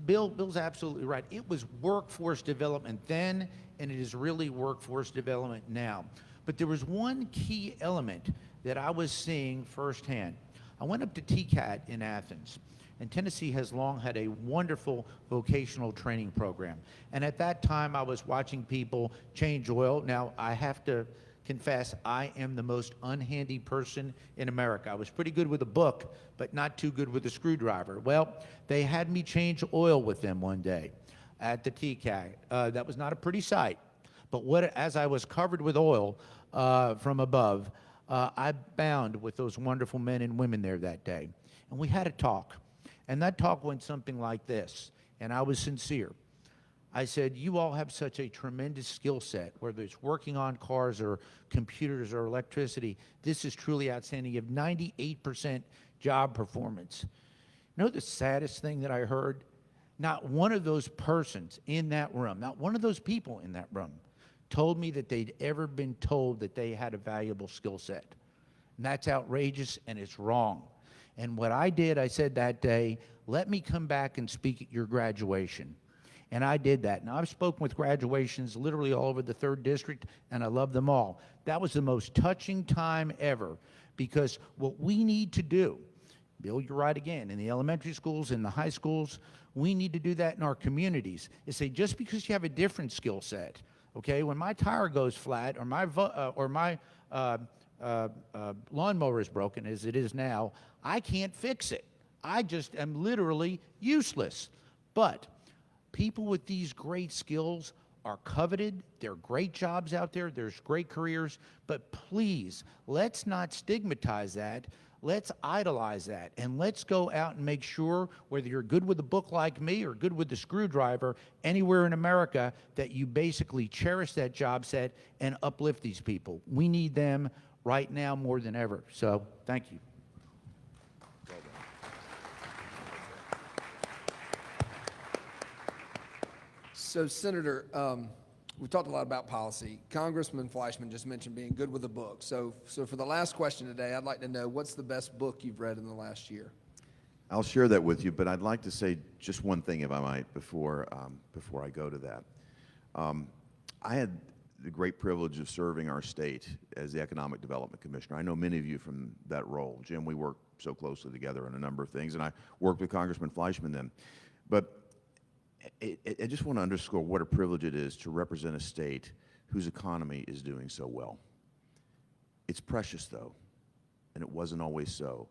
Bill's absolutely right. It was workforce development then, and it is really workforce development now. But there was one key element that I was seeing firsthand. I went up to TCAT in Athens, and Tennessee has long had a wonderful vocational training program. And at that time, I was watching people change oil. Now, I have to confess, I am the most unhandy person in America. I was pretty good with a book, but not too good with a screwdriver. Well, they had me change oil with them one day at the TCAT. That was not a pretty sight. But as I was covered with oil from above, I bound with those wonderful men and women there that day. And we had a talk. And that talk went something like this. And I was sincere. I said, you all have such a tremendous skill set, whether it's working on cars or computers or electricity. This is truly outstanding. You have 98% job performance. You know the saddest thing that I heard? Not one of those persons in that room, not one of those people in that room, told me that they'd ever been told that they had a valuable skill set. And that's outrageous, and it's wrong. And what I did, I said that day, let me come back and speak at your graduation. And I did that. Now, I've spoken with graduations literally all over the 3rd District, and I love them all. That was the most touching time ever, because what we need to do, Bill, you're right again, in the elementary schools, in the high schools, we need to do that in our communities, is say just because you have a different skill set, Okay, when my tire goes flat or my lawnmower is broken, as it is now, I can't fix it. I just am literally useless. But people with these great skills are coveted. There are great jobs out there. There's great careers. But please, let's not stigmatize that. Let's idolize that. And let's go out and make sure, whether you're good with a book like me or good with the screwdriver, anywhere in America, that you basically cherish that job set and uplift these people. We need them right now more than ever. So thank you. So, Senator, we talked a lot about policy. Congressman Fleischman just mentioned being good with a book. So for the last question today, I'd like to know, what's the best book you've read in the last year? I'll share that with you, but I'd like to say just one thing, if I might, before I go to that. I had the great privilege of serving our state as the Economic Development Commissioner. I know many of you from that role. Jim, we worked so closely together on a number of things, and I worked with Congressman Fleischman then. But I just want to underscore what a privilege it is to represent a state whose economy is doing so well. It's precious, though, and it wasn't always so.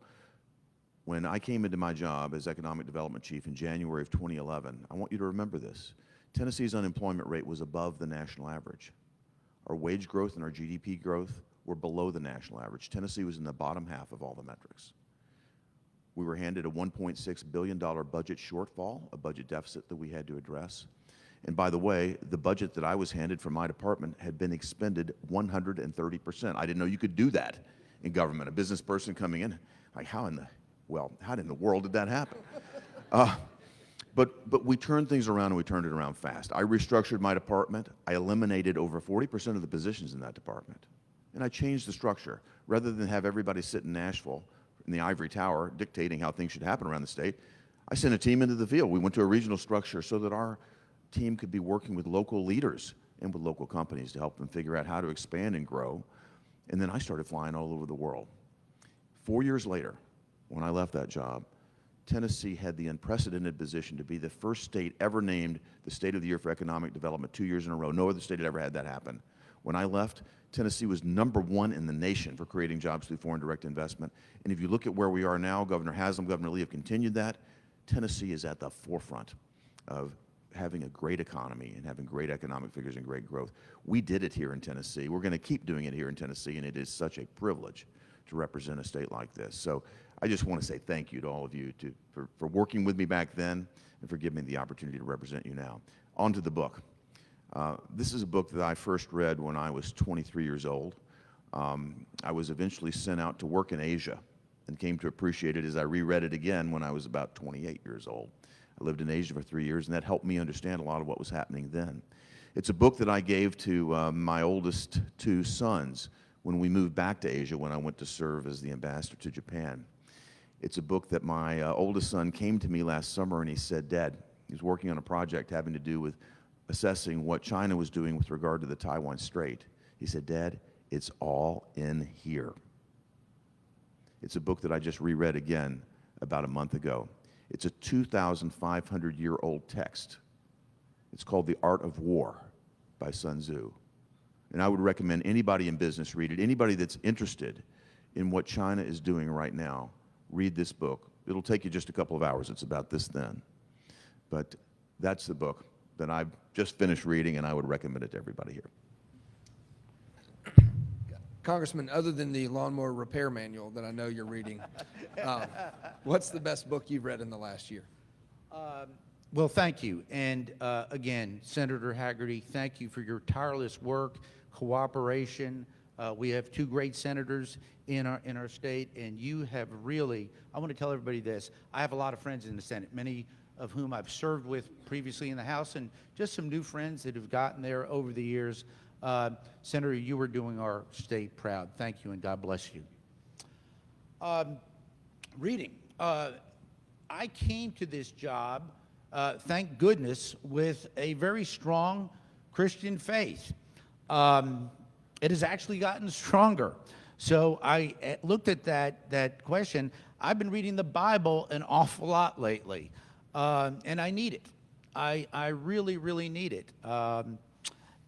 When I came into my job as Economic Development Chief in January of 2011, I want you to remember this. Tennessee's unemployment rate was above the national average. Our wage growth and our GDP growth were below the national average. Tennessee was in the bottom half of all the metrics. We were handed a $1.6 billion budget shortfall, a budget deficit that we had to address. And by the way, the budget that I was handed from my department had been expended 130%. I didn't know you could do that in government. A business person coming in, like, how in the world did that happen? But we turned things around, and we turned it around fast. I restructured my department. I eliminated over 40% of the positions in that department. And I changed the structure. Rather than have everybody sit in Nashville in the ivory tower dictating how things should happen around the state, I sent a team into the field. We went to a regional structure so that our team could be working with local leaders and with local companies to help them figure out how to expand and grow. And then I started flying all over the world. 4 years later, when I left that job, Tennessee had the unprecedented position to be the first state ever named the State of the Year for Economic Development 2 years in a row. No other state had ever had that happen. When I left, Tennessee was #1 in the nation for creating jobs through foreign direct investment. And if you look at where we are now, Governor Haslam, Governor Lee have continued that. Tennessee is at the forefront of having a great economy and having great economic figures and great growth. We did it here in Tennessee. We're going to keep doing it here in Tennessee, and it is such a privilege to represent a state like this. So I just want to say thank you to all of you for working with me back then and for giving me the opportunity to represent you now. On to the book. This is a book that I first read when I was 23 years old. I was eventually sent out to work in Asia and came to appreciate it as I reread it again when I was about 28 years old. I lived in Asia for 3 years, and that helped me understand a lot of what was happening then. It's a book that I gave to my oldest 2 sons when we moved back to Asia when I went to serve as the ambassador to Japan. It's a book that my oldest son came to me last summer and he said, Dad, he was working on a project having to do with assessing what China was doing with regard to the Taiwan Strait. He said, Dad, it's all in here. It's a book that I just reread again about a month ago. It's a 2,500-year-old text. It's called The Art of War by Sun Tzu. And I would recommend anybody in business read it. Anybody that's interested in what China is doing right now, read this book. It'll take you just a couple of hours. It's about this thin. But that's the book that I've just finished reading, and I would recommend it to everybody here. Congressman, other than the lawnmower repair manual that I know you're reading, what's the best book you've read in the last year? Well, thank you. And again, Senator Hagerty, thank you for your tireless work, cooperation. We have 2 great senators in our state, and you have really, I want to tell everybody this, I have a lot of friends in the Senate, many of whom I've served with previously in the House, and just some new friends that have gotten there over the years. Senator, you are doing our state proud. Thank you, and God bless you. Reading. I came to this job, thank goodness, with a very strong Christian faith. It has actually gotten stronger. So I looked at that question. I've been reading the Bible an awful lot lately, and I need it. I really, really need it.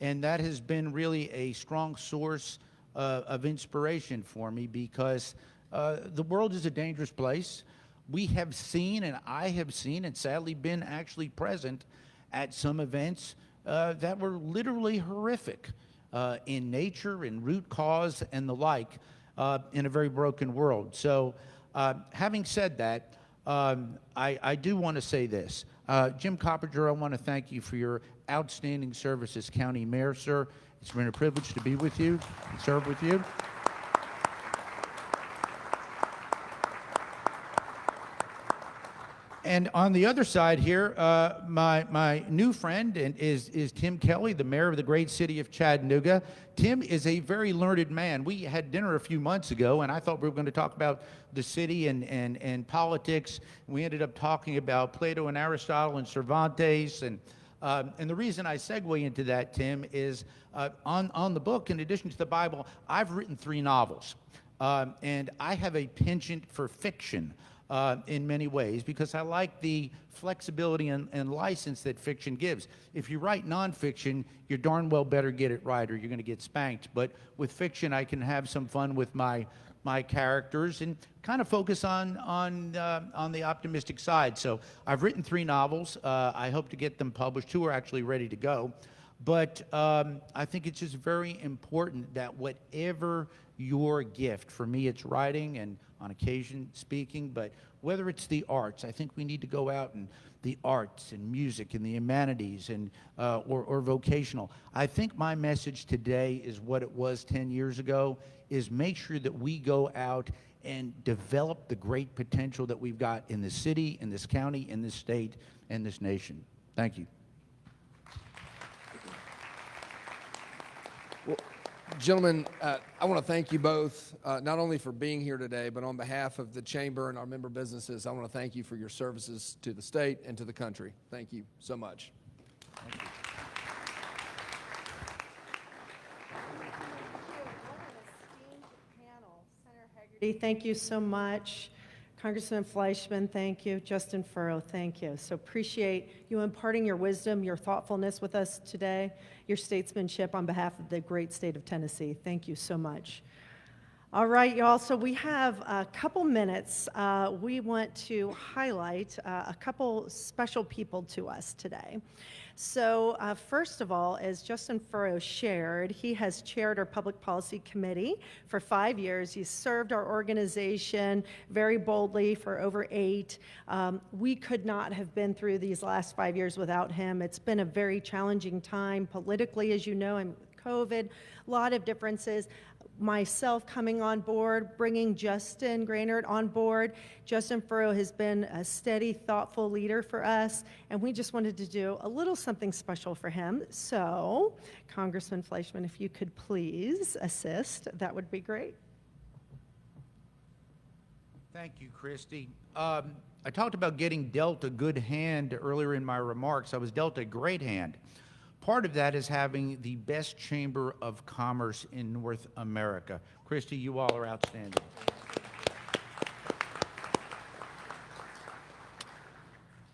And that has been really a strong source of inspiration for me because the world is a dangerous place. We have seen, and I have seen, and sadly been actually present at some events that were literally horrific in nature, in root cause, and the like, in a very broken world. So, having said that, I do want to say this. Jim Coppinger, I want to thank you for your outstanding service as county mayor, sir. It's been a privilege to be with you and serve with you. And on the other side here, my new friend is Tim Kelly, the mayor of the great city of Chattanooga. Tim is a very learned man. We had dinner a few months ago, and I thought we were going to talk about the city and politics. We ended up talking about Plato and Aristotle and Cervantes. And the reason I segue into that, Tim, is on the book, in addition to the Bible, I've written 3 novels. And I have a penchant for fiction. In many ways, because I like the flexibility and license that fiction gives. If you write nonfiction, you darn well better get it right or you're going to get spanked. But with fiction, I can have some fun with my characters and kind of focus on the optimistic side. So I've written 3 novels. I hope to get them published. 2 are actually ready to go. But I think it's just very important that whatever your gift, for me it's writing and on occasion speaking, but whether it's the arts, I think we need to go out and the arts and music and the humanities and or vocational. I think my message today is what it was 10 years ago, is make sure that we go out and develop the great potential that we've got in this city, in this county, in this state, and this nation. Thank you. Well, gentlemen, I want to thank you both, not only for being here today, but on behalf of the Chamber and our member businesses, I want to thank you for your services to the state and to the country. Thank you so much. Thank you. Thank you so much. Congressman Fleischman, thank you. Justin Furrow, thank you. So appreciate you imparting your wisdom, your thoughtfulness with us today, your statesmanship on behalf of the great state of Tennessee. Thank you so much. All right, y'all, so we have a couple minutes. We want to highlight a couple special people to us today. So first of all, as Justin Furrow shared, he has chaired our Public Policy Committee for 5 years. He's served our organization very boldly for over 8. We could not have been through these last 5 years without him. It's been a very challenging time politically, as you know, and COVID, a lot of differences. Myself coming on board, bringing Justin Grainert on board. Justin Furrow has been a steady, thoughtful leader for us, and we just wanted to do a little something special for him. So, Congressman Fleischman, if you could please assist, that would be great. Thank you, Christy. I talked about getting dealt a good hand earlier in my remarks. I was dealt a great hand. Part of that is having the best chamber of commerce in North America. Christy, you all are outstanding.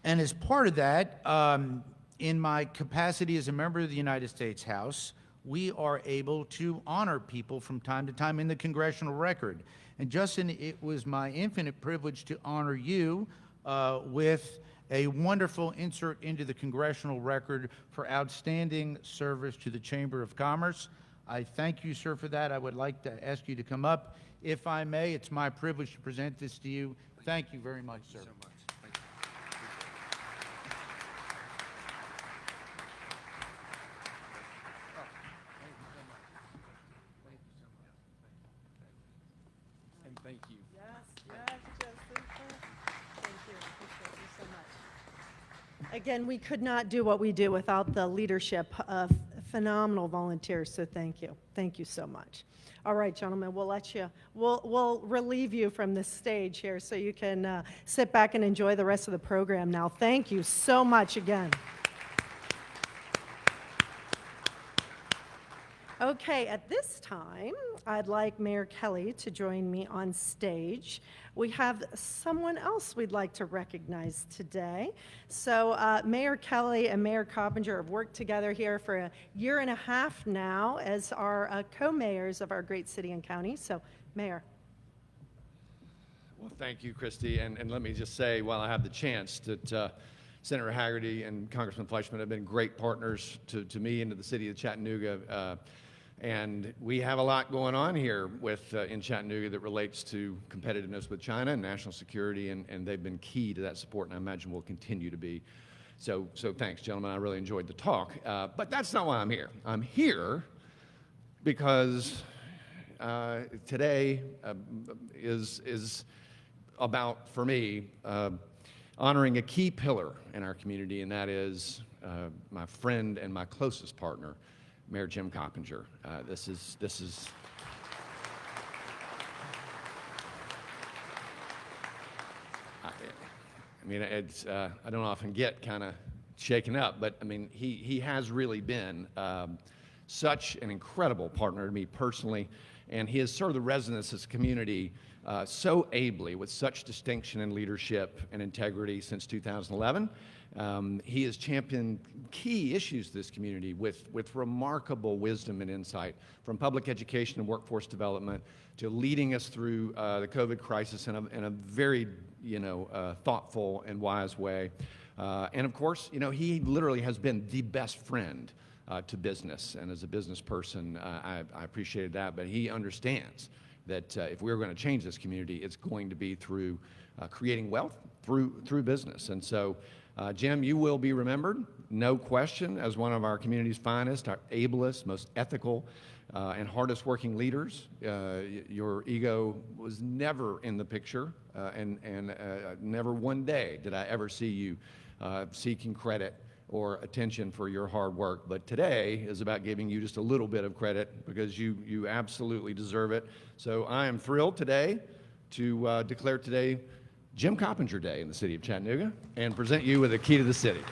And as part of that, in my capacity as a member of the United States House, we are able to honor people from time to time in the congressional record. And Justin, it was my infinite privilege to honor you with a wonderful insert into the congressional record for outstanding service to the Chamber of Commerce. I thank you, sir, for that. I would like to ask you to come up, if I may. It's my privilege to present this to you. Thank you very much, sir. Thank you so much. Thank you. And thank you. Yes, Justin. Thank you. Appreciate you so much. Again, we could not do what we do without the leadership of phenomenal volunteers, so thank you. Thank you so much. All right, gentlemen, we'll relieve you from this stage here so you can sit back and enjoy the rest of the program now. Thank you so much again. Okay, at this time, I'd like Mayor Kelly to join me on stage. We have someone else we'd like to recognize today. So Mayor Kelly and Mayor Coppinger have worked together here for a year and a half now as our co-mayors of our great city and county. So, Mayor. Well, thank you, Christy. And let me just say, while I have the chance, that Senator Haggerty and Congressman Fleischman have been great partners to me and to the city of Chattanooga. And we have a lot going on here in Chattanooga that relates to competitiveness with China and national security, and they've been key to that support, and I imagine will continue to be. So thanks, gentlemen. I really enjoyed the talk. But that's not why I'm here. I'm here because today is about, for me, honoring a key pillar in our community, and that is my friend and my closest partner, Mayor Jim Coppinger. This is. I mean, it's. I don't often get kind of shaken up, but I mean, he has really been such an incredible partner to me personally, and he has served the residents of this community so ably with such distinction and leadership and integrity since 2011. He has championed key issues to this community with remarkable wisdom and insight, from public education and workforce development to leading us through the COVID crisis in a very, thoughtful and wise way. And of course, he literally has been the best friend to business. And as a business person, I appreciated that. But he understands that if we're going to change this community, it's going to be through creating wealth through business. And so, Jim, you will be remembered, no question, as one of our community's finest, our ablest, most ethical, and hardest working leaders. Your ego was never in the picture, and never one day did I ever see you seeking credit or attention for your hard work. But today is about giving you just a little bit of credit, because you absolutely deserve it. So I am thrilled today to declare today Jim Coppinger Day in the city of Chattanooga and present you with a key to the city.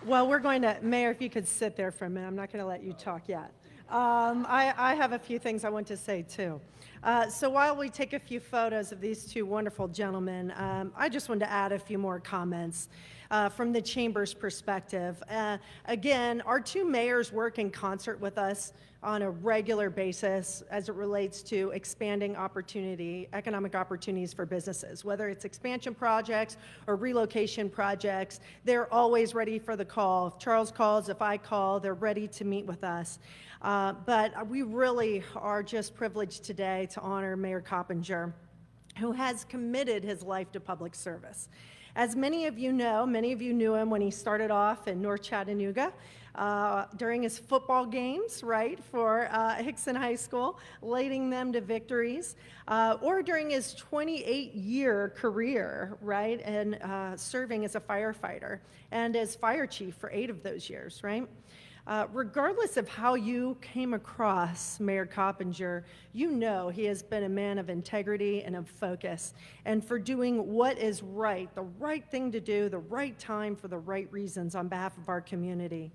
Well, we're going to, Mayor, if you could sit there for a minute. I'm not going to let you talk yet. I have a few things I want to say, too. So while we take a few photos of these two wonderful gentlemen, I just wanted to add a few more comments from the Chamber's perspective. Again, our two mayors work in concert with us on a regular basis as it relates to expanding economic opportunities for businesses. Whether it's expansion projects or relocation projects, they're always ready for the call. If Charles calls, if I call, they're ready to meet with us. But we really are just privileged today to honor Mayor Coppinger, who has committed his life to public service. As many of you knew him when he started off in North Chattanooga during his football games, right, for Hickson High School, leading them to victories, or during his 28-year career, right, and serving as a firefighter and as fire chief for 8 of those years, right? Regardless of how you came across Mayor Coppinger, you know he has been a man of integrity and of focus, and for doing what is right, the right thing to do, the right time for the right reasons on behalf of our community.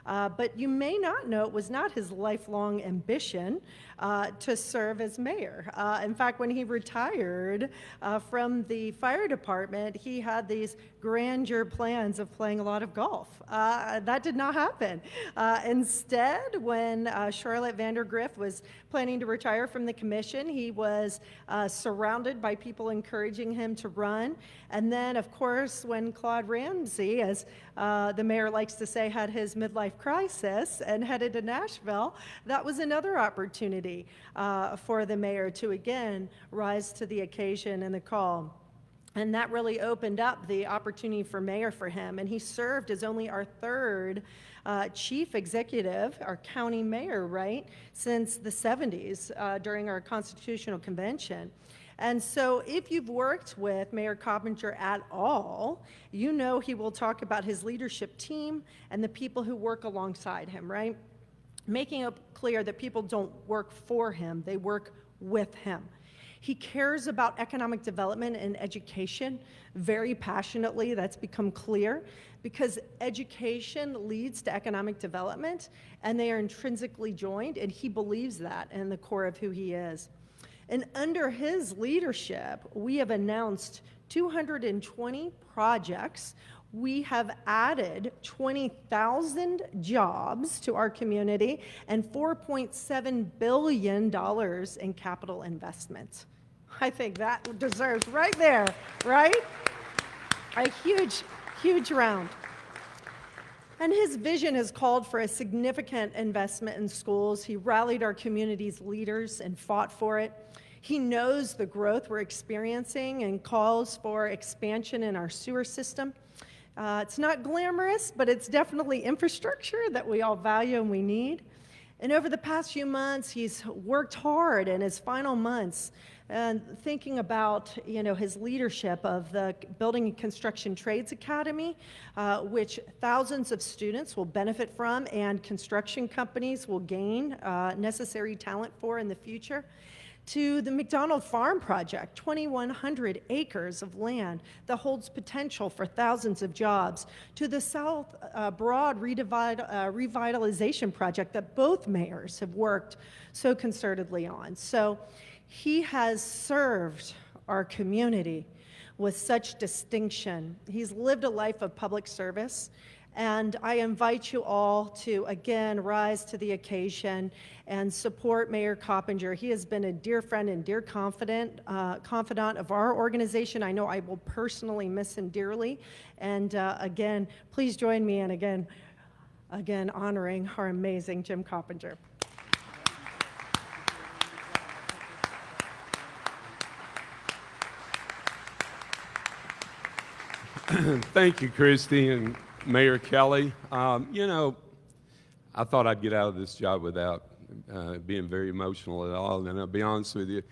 But you may not know it was not his lifelong ambition to serve as mayor. In fact, when he retired from the fire department, he had these grandeur plans of playing a lot of golf. That did not happen. Instead, when Charlotte Vandergriff was planning to retire from the commission, he was surrounded by people encouraging him to run. And then, of course, when Claude Ramsey, as the mayor likes to say, had his midlife crisis and headed to Nashville, that was another opportunity for the mayor to again rise to the occasion and the call. And that really opened up the opportunity for mayor for him. And he served as only our third chief executive, our county mayor, right, since the 70s during our constitutional convention. And so if you've worked with Mayor Coppinger at all, you know he will talk about his leadership team and the people who work alongside him, right? Making it clear that people don't work for him, they work with him. He cares about economic development and education very passionately. That's become clear because education leads to economic development, and they are intrinsically joined, and he believes that in the core of who he is. And under his leadership, we have announced 220 projects. We have added 20,000 jobs to our community and $4.7 billion in capital investment. I think that deserves right there, right? A huge, huge round. And his vision has called for a significant investment in schools. He rallied our community's leaders and fought for it. He knows the growth we're experiencing and calls for expansion in our sewer system. It's not glamorous, but it's definitely infrastructure that we all value and we need. And over the past few months, he's worked hard in his final months and thinking about, his leadership of the Building and Construction Trades Academy, which thousands of students will benefit from and construction companies will gain necessary talent for in the future, to the McDonald Farm Project, 2,100 acres of land that holds potential for thousands of jobs, to the South Broad Revitalization Project that both mayors have worked so concertedly on. So he has served our community with such distinction. He's lived a life of public service, and I invite you all to, again, rise to the occasion and support Mayor Coppinger. He has been a dear friend and dear confidant of our organization. I know I will personally miss him dearly. And again, please join me in, again, honoring our amazing Jim Coppinger. Thank you, Christy and Mayor Kelly. I thought I'd get out of this job without being very emotional at all. And I'll be honest with you,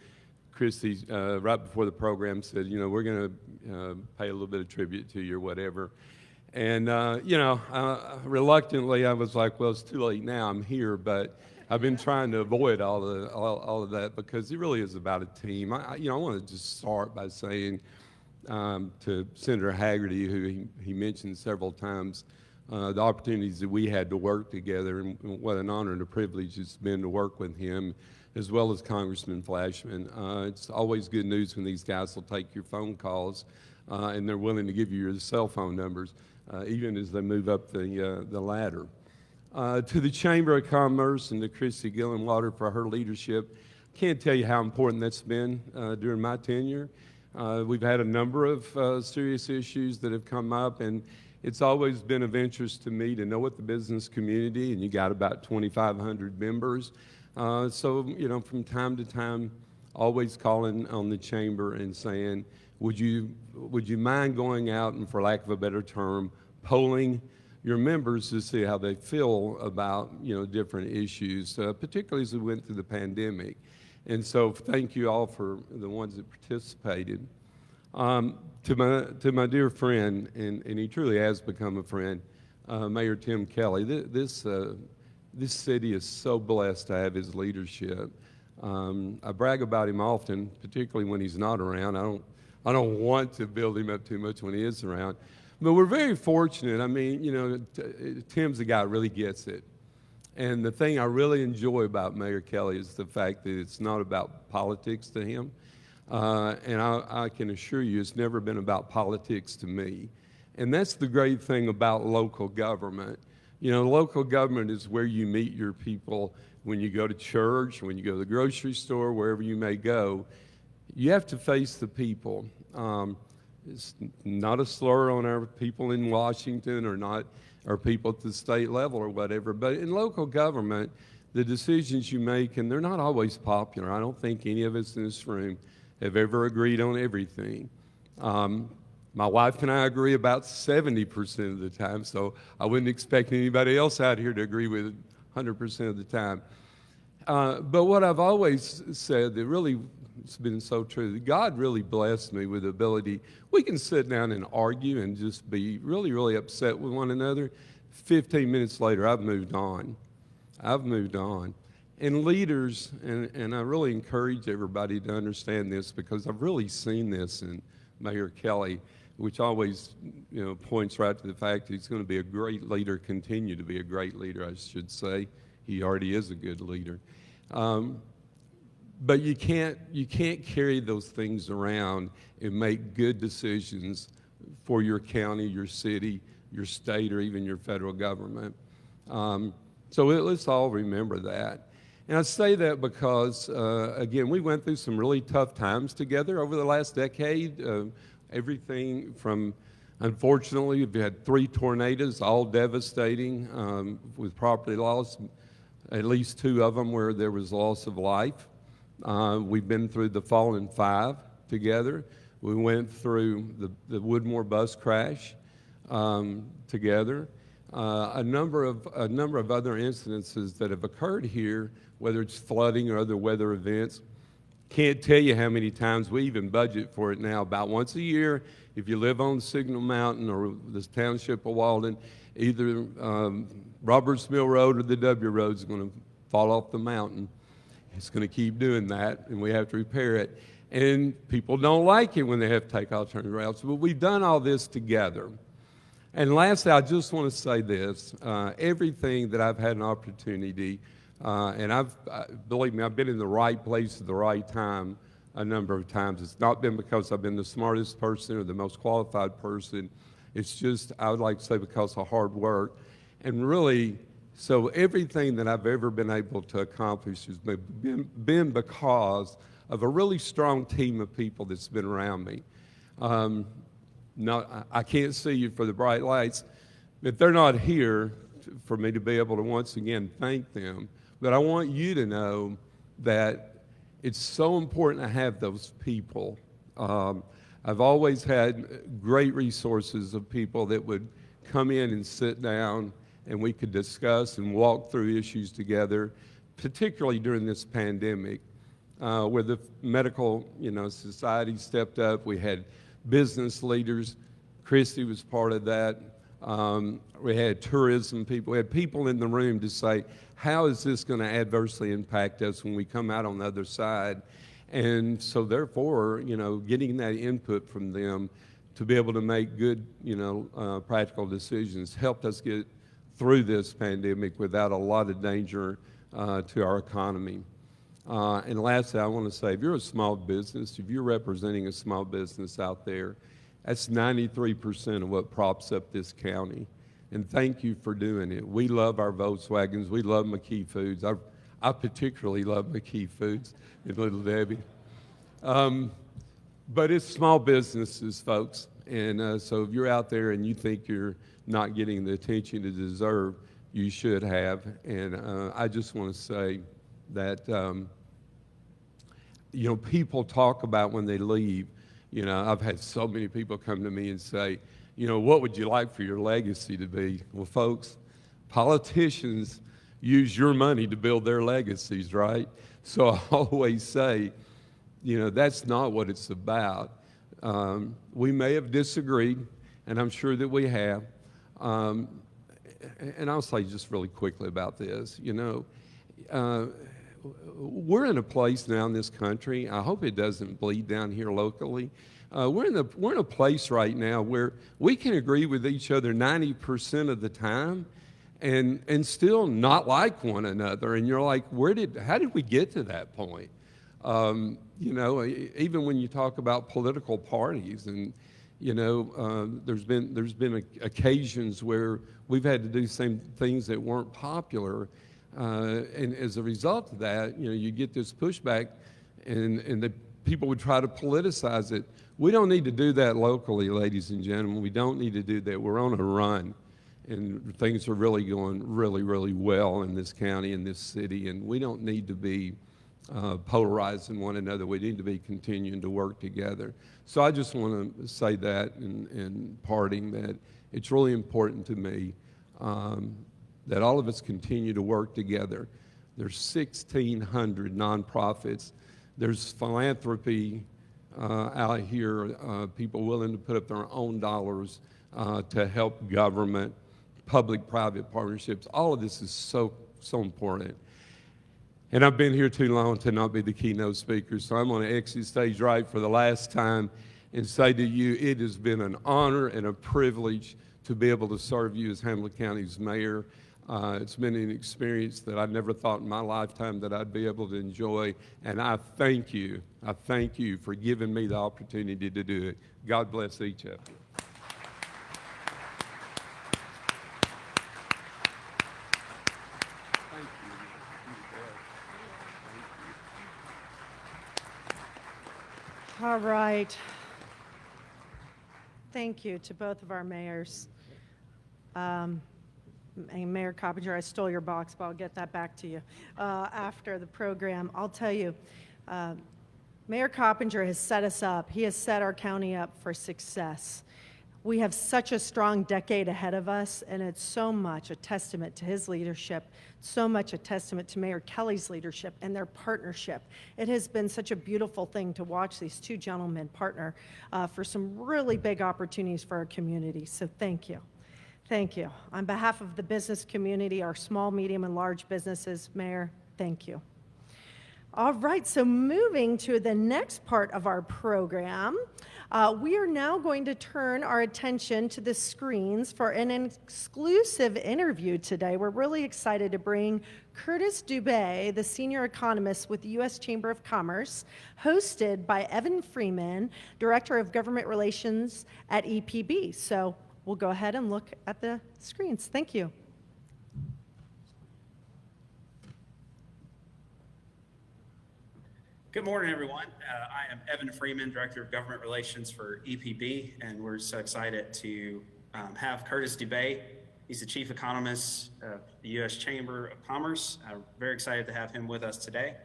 Christy, right before the program said, we're going to pay a little bit of tribute to you or whatever. And, reluctantly, I was like, well, it's too late now. I'm here. But I've been trying to avoid all of that because it really is about a team. I want to just start by saying, to Senator Haggerty, who he mentioned several times, the opportunities that we had to work together, and what an honor and a privilege it's been to work with him, as well as Congressman Flashman. It's always good news when these guys will take your phone calls, and they're willing to give you your cell phone numbers, even as they move up the ladder. To the Chamber of Commerce and to Christy Gillenwater for her leadership, can't tell you how important that's been during my tenure. We've had a number of serious issues that have come up, and it's always been of interest to me to know what the business community, and you got about 2,500 members. So, from time to time, always calling on the chamber and saying, would you mind going out and, for lack of a better term, polling your members to see how they feel about, different issues, particularly as we went through the pandemic. And so thank you all for the ones that participated. To my dear friend, and he truly has become a friend, Mayor Tim Kelly, this city is so blessed to have his leadership. I brag about him often, particularly when he's not around. I don't want to build him up too much when he is around. But we're very fortunate. I mean, Tim's the guy that really gets it. And the thing I really enjoy about Mayor Kelly is the fact that it's not about politics to him. And I can assure you it's never been about politics to me. And that's the great thing about local government. Local government is where you meet your people when you go to church, when you go to the grocery store, wherever you may go. You have to face the people. It's not a slur on our people in Washington or people at the state level or whatever, but in local government, the decisions you make, and they're not always popular. I don't think any of us in this room have ever agreed on everything. My wife and I agree about 70% of the time, so I wouldn't expect anybody else out here to agree with it 100% of the time. But what I've always said that really it's been so true. God really blessed me with the ability. We can sit down and argue and just be really, really upset with one another. 15 minutes later, I've moved on. I've moved on. And leaders, and I really encourage everybody to understand this because I've really seen this in Mayor Kelly, which always, points right to the fact that he's going to be a great leader, continue to be a great leader, I should say. He already is a good leader. But you can't carry those things around and make good decisions for your county, your city, your state, or even your federal government. So let's all remember that. And I say that because, again, we went through some really tough times together over the last decade. Everything from, unfortunately, we've had 3 tornadoes, all devastating, with property loss, at least 2 of them where there was loss of life. We've been through the Fallen 5 together. We went through the Woodmore bus crash together. A number of other incidences that have occurred here, whether it's flooding or other weather events. Can't tell you how many times we even budget for it now. About once a year, if you live on Signal Mountain or this township of Walden, either Roberts Mill Road or the W Road is going to fall off the mountain. It's going to keep doing that, and we have to repair it. And people don't like it when they have to take alternative routes. But we've done all this together. And lastly, I just want to say this. Everything that I've had an opportunity, and believe me, I've been in the right place at the right time a number of times. It's not been because I've been the smartest person or the most qualified person. It's just, I would like to say, because of hard work. And really, so everything that I've ever been able to accomplish has been because of a really strong team of people that's been around me. I can't see you for the bright lights. If they're not here for me to be able to once again thank them, but I want you to know that it's so important to have those people. I've always had great resources of people that would come in and sit down and we could discuss and walk through issues together, particularly during this pandemic, where the medical, society stepped up. We had business leaders. Christy was part of that. We had tourism people. We had people in the room to say, how is this going to adversely impact us when we come out on the other side? And so therefore, getting that input from them to be able to make good, practical decisions helped us get through this pandemic without a lot of danger to our economy. And lastly, I want to say, if you're a small business, if you're representing a small business out there, that's 93% of what props up this county. And thank you for doing it. We love our Volkswagens. We love McKee Foods. I particularly love McKee Foods and Little Debbie. But it's small businesses, folks. And so if you're out there and you think you're not getting the attention you deserve, you should have. And I just want to say that, people talk about when they leave. I've had so many people come to me and say, what would you like for your legacy to be? Well, folks, politicians use your money to build their legacies, right? So I always say, that's not what it's about. We may have disagreed, and I'm sure that we have. And I'll say just really quickly about this, we're in a place now in this country, I hope it doesn't bleed down here locally. We're in a place right now where we can agree with each other 90% of the time and still not like one another. And you're like, how did we get to that point? Even when you talk about political parties and, there's been occasions where we've had to do some things that weren't popular. And as a result of that, you get this pushback and the people would try to politicize it. We don't need to do that locally, ladies and gentlemen. We don't need to do that. We're on a run, and things are really going really, really well in this county, in this city, and we don't need to be polarizing one another. We need to be continuing to work together. So I just want to say that in parting, that it's really important to me that all of us continue to work together. There's 1,600 nonprofits There's philanthropy out here, people willing to put up their own dollars to help government, public-private partnerships. All of this is so important. And I've been here too long to not be the keynote speaker, so I'm going to exit stage right for the last time and say to you, it has been an honor and a privilege to be able to serve you as Hamilton County's mayor. It's been an experience that I never thought in my lifetime that I'd be able to enjoy, and I thank you for giving me the opportunity to do it. God bless each of you. All right. Thank you to both of our mayors. And Mayor Coppinger, I stole your box, but I'll get that back to you after the program. I'll tell you, Mayor Coppinger has set us up. He has set our county up for success. We have such a strong decade ahead of us, and it's so much a testament to his leadership, so much a testament to Mayor Kelly's leadership and their partnership. It has been such a beautiful thing to watch these two gentlemen partner for some really big opportunities for our community. So thank you. Thank you. On behalf of the business community, our small, medium, and large businesses, Mayor, thank you. All right, so moving to the next part of our program, we are now going to turn our attention to the screens for an exclusive interview today. We're really excited to bring Curtis Dubé, the senior economist with the U.S. Chamber of Commerce, hosted by Evan Freeman, Director of Government Relations at EPB. So we'll go ahead and look at the screens. Thank you. Good morning, everyone. I am Evan Freeman, Director of Government Relations for EPB, and we're so excited to have Curtis Dubé. He's the Chief Economist of the U.S. Chamber of Commerce. I'm very excited to have him with us today.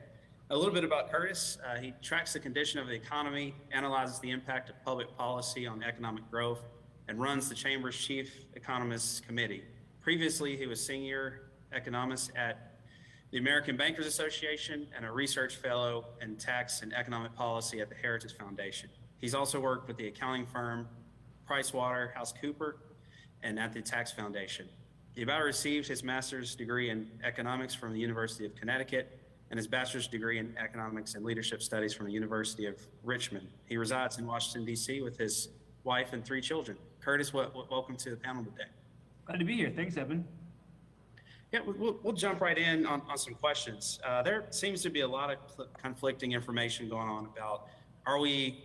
A little bit about Curtis. He tracks the condition of the economy, analyzes the impact of public policy on economic growth, and runs the Chamber's Chief Economists Committee. Previously, he was Senior Economist at the American Bankers Association and a research fellow in tax and economic policy at the Heritage Foundation. He's also worked with the accounting firm PricewaterhouseCoopers and at the Tax Foundation. He about received his master's degree in economics from the University of Connecticut and his bachelor's degree in economics and leadership studies from the University of Richmond. He resides in Washington, D.C. with his wife and 3 children. Curtis, welcome to the panel today. Glad to be here. Thanks, Evan. Yeah, we'll jump right in on some questions. There seems to be a lot of conflicting information going on about, are we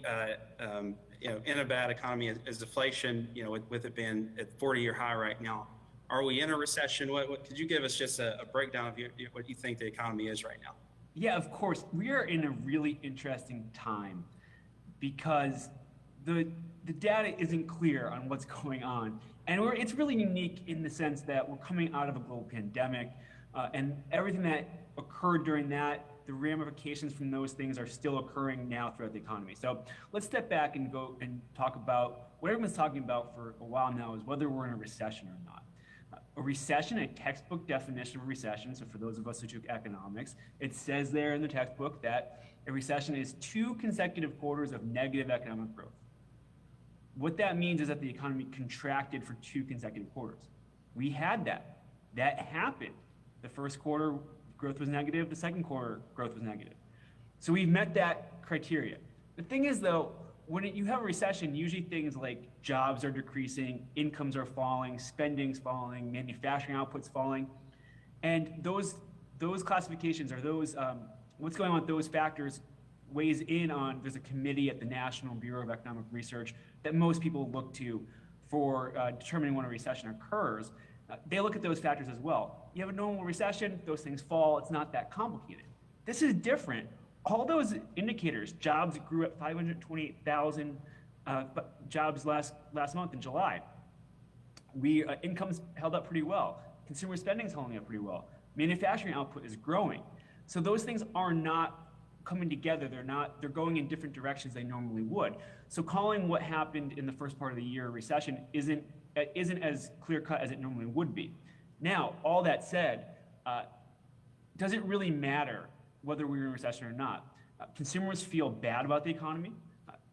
in a bad economy? Is deflation, with it being at 40-year high right now, are we in a recession? What could you give us just a breakdown of what you think the economy is right now? Yeah, of course. We are in a really interesting time because the data isn't clear on what's going on. And it's really unique in the sense that we're coming out of a global pandemic, and everything that occurred during that, the ramifications from those things are still occurring now throughout the economy. So let's step back and go and talk about what everyone's talking about for a while now is whether we're in a recession or not. A recession, a textbook definition of a recession, so for those of us who took economics, it says there in the textbook that a recession is 2 consecutive quarters of negative economic growth. What that means is that the economy contracted for 2 consecutive quarters. We had that. That happened. The first quarter growth was negative. The second quarter growth was negative. So we've met that criteria. The thing is, though, when you have a recession, usually things like jobs are decreasing, incomes are falling, spending's falling, manufacturing output's falling. And those classifications or those what's going on with those factors weighs in on, there's a committee at the National Bureau of Economic Research that most people look to for determining when a recession occurs. They look at those factors as well. You have a normal recession, those things fall, it's not that complicated. This is different. All those indicators, jobs grew at 528,000 jobs last month in July. Incomes held up pretty well. Consumer spending's holding up pretty well. Manufacturing output is growing. So those things are not coming together. They're going in different directions they normally would. So calling what happened in the first part of the year a recession isn't as clear cut as it normally would be. Now, all that said, does it really matter whether we're in a recession or not? Consumers feel bad about the economy.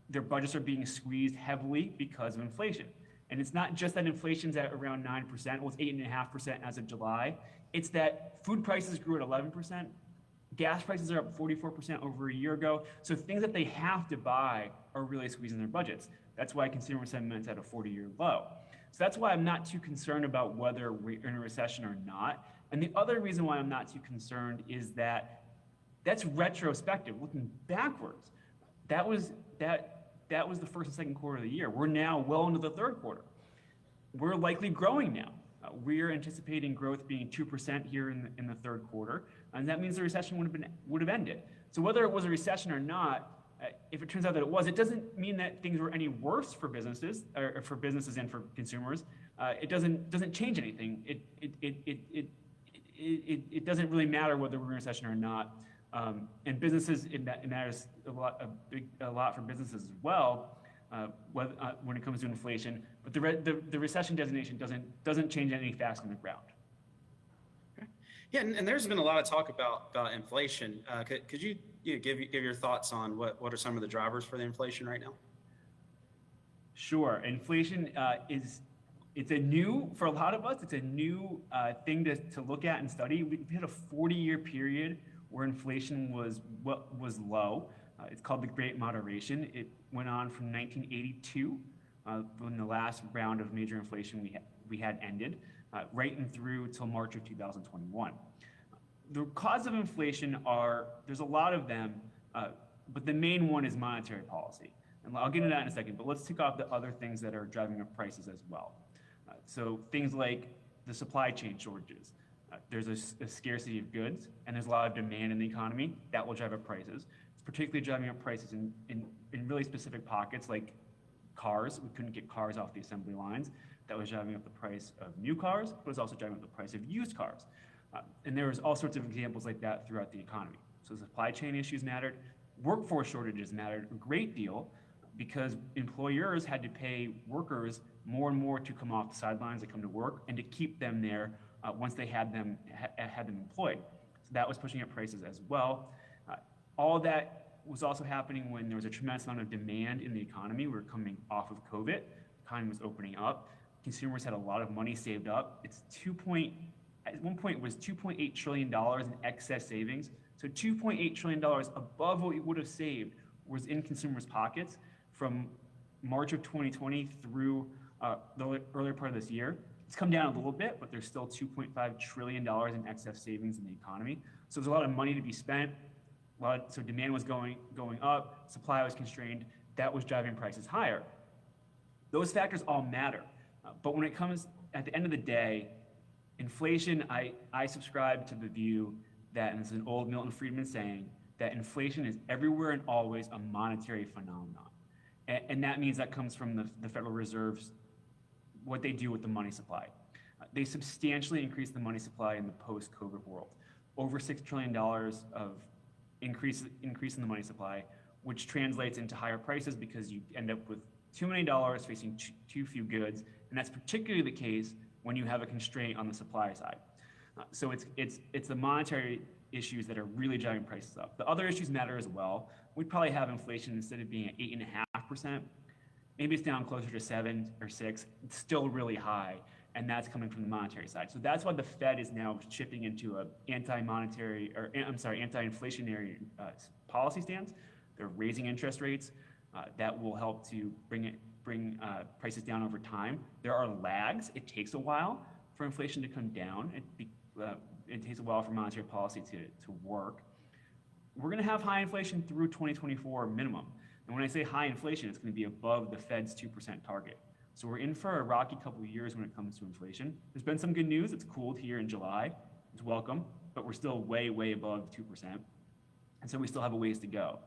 Their budgets are being squeezed heavily because of inflation. And it's not just that inflation's at around 9%, well, it's 8.5% as of July. It's that food prices grew at 11%. Gas prices are up 44% over a year ago. So things that they have to buy are really squeezing their budgets. That's why consumer sentiment's at a 40-year low. So that's why I'm not too concerned about whether we're in a recession or not. And the other reason why I'm not too concerned is that that's retrospective, looking backwards. That was the first and second quarter of the year. We're now well into the third quarter. We're likely growing now. We're anticipating growth being 2% here in the third quarter, and that means the recession would have ended. So whether it was a recession or not, if it turns out that it was, it doesn't mean that things were any worse for businesses and for consumers. It doesn't change anything. It doesn't really matter whether we're in a recession or not. And businesses, it matters a lot for businesses as well, when it comes to inflation. But the recession designation doesn't change any facts on the ground. Yeah, and there's been a lot of talk about inflation. Could you give your thoughts on what are some of the drivers for the inflation right now? Sure, inflation it's a new, for a lot of us, it's a new thing to look at and study. We've hit a 40-year period where inflation was low. It's called the Great Moderation. It went on from 1982, when the last round of major inflation we had ended, right and through till March of 2021. The cause of inflation there's a lot of them, but the main one is monetary policy. And I'll get into that in a second, but let's take off the other things that are driving up prices as well. So things like the supply chain shortages. There's a scarcity of goods, and there's a lot of demand in the economy. That will drive up prices. It's particularly driving up prices in really specific pockets like cars. We couldn't get cars off the assembly lines. That was driving up the price of new cars, but it was also driving up the price of used cars. And there was all sorts of examples like that throughout the economy. So supply chain issues mattered. Workforce shortages mattered a great deal because employers had to pay workers more and more to come off the sidelines to come to work and to keep them there once they had them employed. So that was pushing up prices as well. All that was also happening when there was a tremendous amount of demand in the economy. We were coming off of COVID. The economy was opening up. Consumers had a lot of money saved up. At one point it was $2.8 trillion in excess savings. So $2.8 trillion above what we would have saved was in consumers' pockets from March of 2020 through the earlier part of this year. It's come down a little bit, but there's still $2.5 trillion in excess savings in the economy. So there's a lot of money to be spent. So demand was going up, supply was constrained. That was driving prices higher. Those factors all matter. But when it comes, at the end of the day, inflation, I subscribe to the view that, and this is an old Milton Friedman saying, that inflation is everywhere and always a monetary phenomenon. And that means that comes from the Federal Reserve's, what they do with the money supply. They substantially increased the money supply in the post-COVID world. Over $6 trillion of increase in the money supply, which translates into higher prices because you end up with too many dollars facing too few goods, and that's particularly the case when you have a constraint on the supply side. So it's the monetary issues that are really driving prices up. The other issues matter as well. We'd probably have inflation instead of being at 8.5%, maybe it's down closer to 7 or 6. It's still really high, and that's coming from the monetary side. So that's why the Fed is now shifting into a anti-inflationary policy stance. They're raising interest rates. That will help to bring prices down over time. There are lags. It takes a while for inflation to come down. It takes a while for monetary policy to work. We're going to have high inflation through 2024 minimum. And when I say high inflation, it's going to be above the Fed's 2% target. So we're in for a rocky couple of years when it comes to inflation. There's been some good news. It's cooled here in July. It's welcome, but we're still way, way above 2%. And so we still have a ways to go.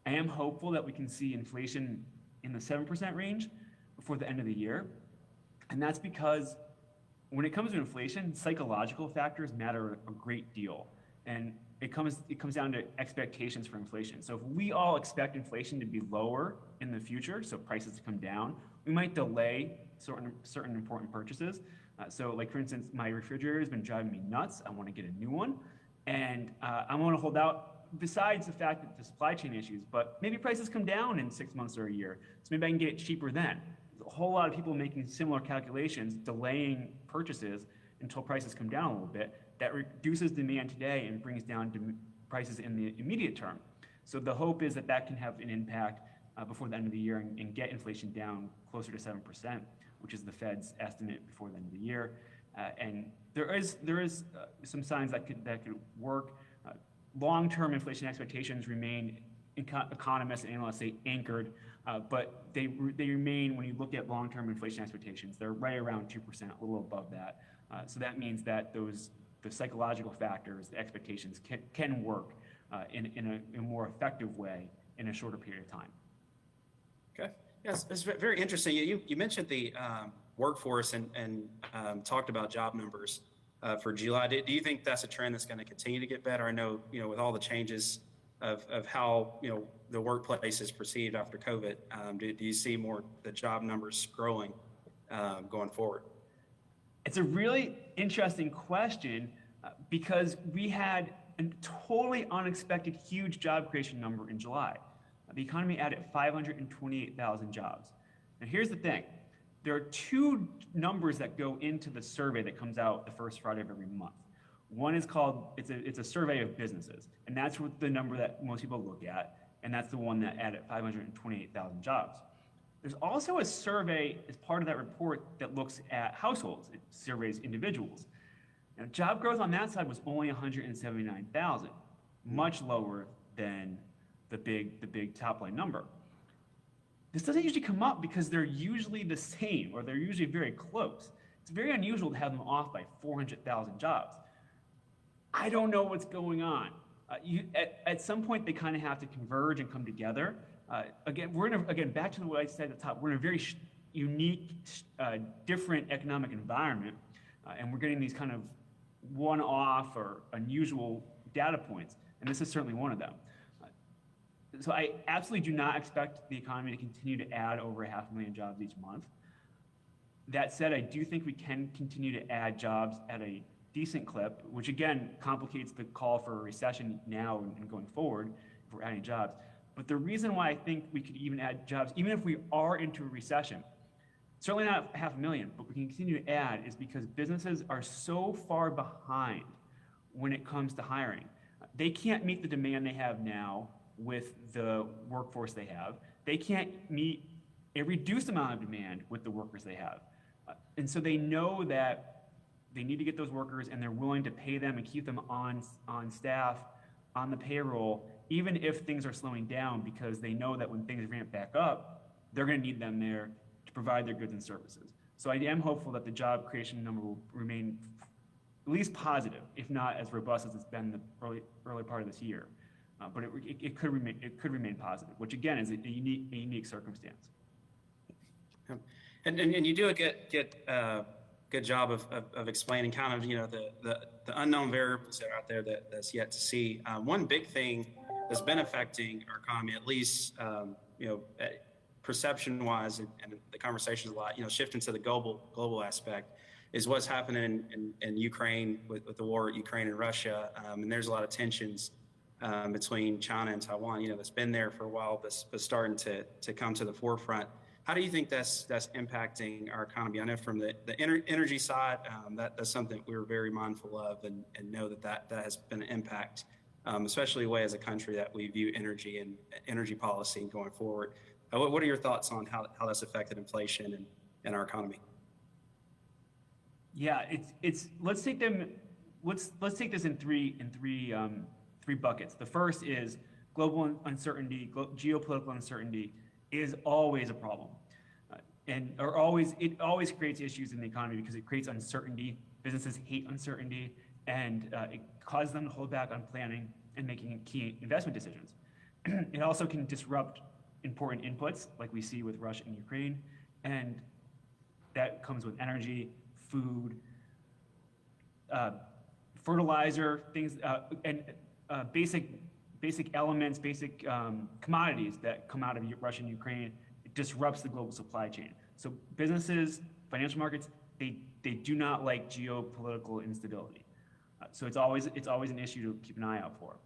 I am hopeful that we can see inflation in the 7% range before the end of the year. And that's because when it comes to inflation, psychological factors matter a great deal. And it comes down to expectations for inflation. So if we all expect inflation to be lower in the future, so prices to come down, we might delay certain important purchases. So like for instance, my refrigerator has been driving me nuts. I want to get a new one. And I want to hold out besides the fact that the supply chain issues, but maybe prices come down in 6 months or a year, so maybe I can get it cheaper then. There's a whole lot of people making similar calculations, delaying purchases until prices come down a little bit. That reduces demand today and brings down prices in the immediate term. So the hope is that that can have an impact before the end of the year and get inflation down closer to 7%, which is the Fed's estimate before the end of the year. And there is some signs that could work. Long-term inflation expectations remain, economists and analysts say, anchored, but they remain, when you look at long-term inflation expectations, they're right around 2%, a little above that. So that means that the psychological factors, the expectations can work in a more effective way in a shorter period of time. Okay. Yes, it's very interesting. You mentioned the workforce and talked about job numbers for July. Do you think that's a trend that's going to continue to get better? I know, with all the changes of how, the workplace is perceived after COVID, do you see more the job numbers growing going forward? It's a really interesting question because we had a totally unexpected huge job creation number in July. The economy added 528,000 jobs. Now here's the thing. There are two numbers that go into the survey that comes out the first Friday of every month. One is called, it's a survey of businesses, and that's what the number that most people look at, and that's the one that added 528,000 jobs. There's also a survey as part of that report that looks at households. It surveys individuals. Now, job growth on that side was only 179,000, much lower than the big top line number. This doesn't usually come up because they're usually the same, or they're usually very close. It's very unusual to have them off by 400,000 jobs. I don't know what's going on. At some point, they kind of have to converge and come together. Again, back to what I said at the top, we're in a very unique, different economic environment, and we're getting these kind of one-off or unusual data points, and this is certainly one of them. So I absolutely do not expect the economy to continue to add over 500,000 jobs each month. That said, I do think we can continue to add jobs at a decent clip, which again complicates the call for a recession now and going forward if we're adding jobs. But the reason why I think we could even add jobs, even if we are into a recession, certainly not 500,000, but we can continue to add, is because businesses are so far behind when it comes to hiring. They can't meet the demand they have now with the workforce they have. They can't meet a reduced amount of demand with the workers they have. And so they know that they need to get those workers, and they're willing to pay them and keep them on staff, on the payroll, even if things are slowing down, because they know that when things ramp back up, they're going to need them there to provide their goods and services. So I am hopeful that the job creation number will remain at least positive, if not as robust as it's been the early part of this year. But it could remain positive, which again is a unique circumstance. And you do a good job of explaining kind of the unknown variables that are out there that's yet to see. One big thing that's been affecting our economy, at least perception-wise, and the conversation's a lot, shifting to the global aspect, is what's happening in Ukraine with the war at Ukraine and Russia, and there's a lot of tensions between China and Taiwan. That's been there for a while, but starting to come to the forefront. How do you think that's impacting our economy? I know from the energy side, that's something we're very mindful of, and know that has been an impact, especially the way as a country that we view energy and energy policy going forward. What are your thoughts on how that's affected inflation and our economy? Yeah, let's take this in three buckets. The first is global uncertainty, geopolitical uncertainty is always a problem, and it always creates issues in the economy because it creates uncertainty. Businesses hate uncertainty, and it causes them to hold back on planning and making key investment decisions. It also can disrupt important inputs, like we see with Russia and Ukraine, and that comes with energy, food, fertilizer, things, and basic elements, basic commodities that come out of Russia and Ukraine. It disrupts the global supply chain. So businesses, financial markets, they do not like geopolitical instability. So it's always an issue to keep an eye out for.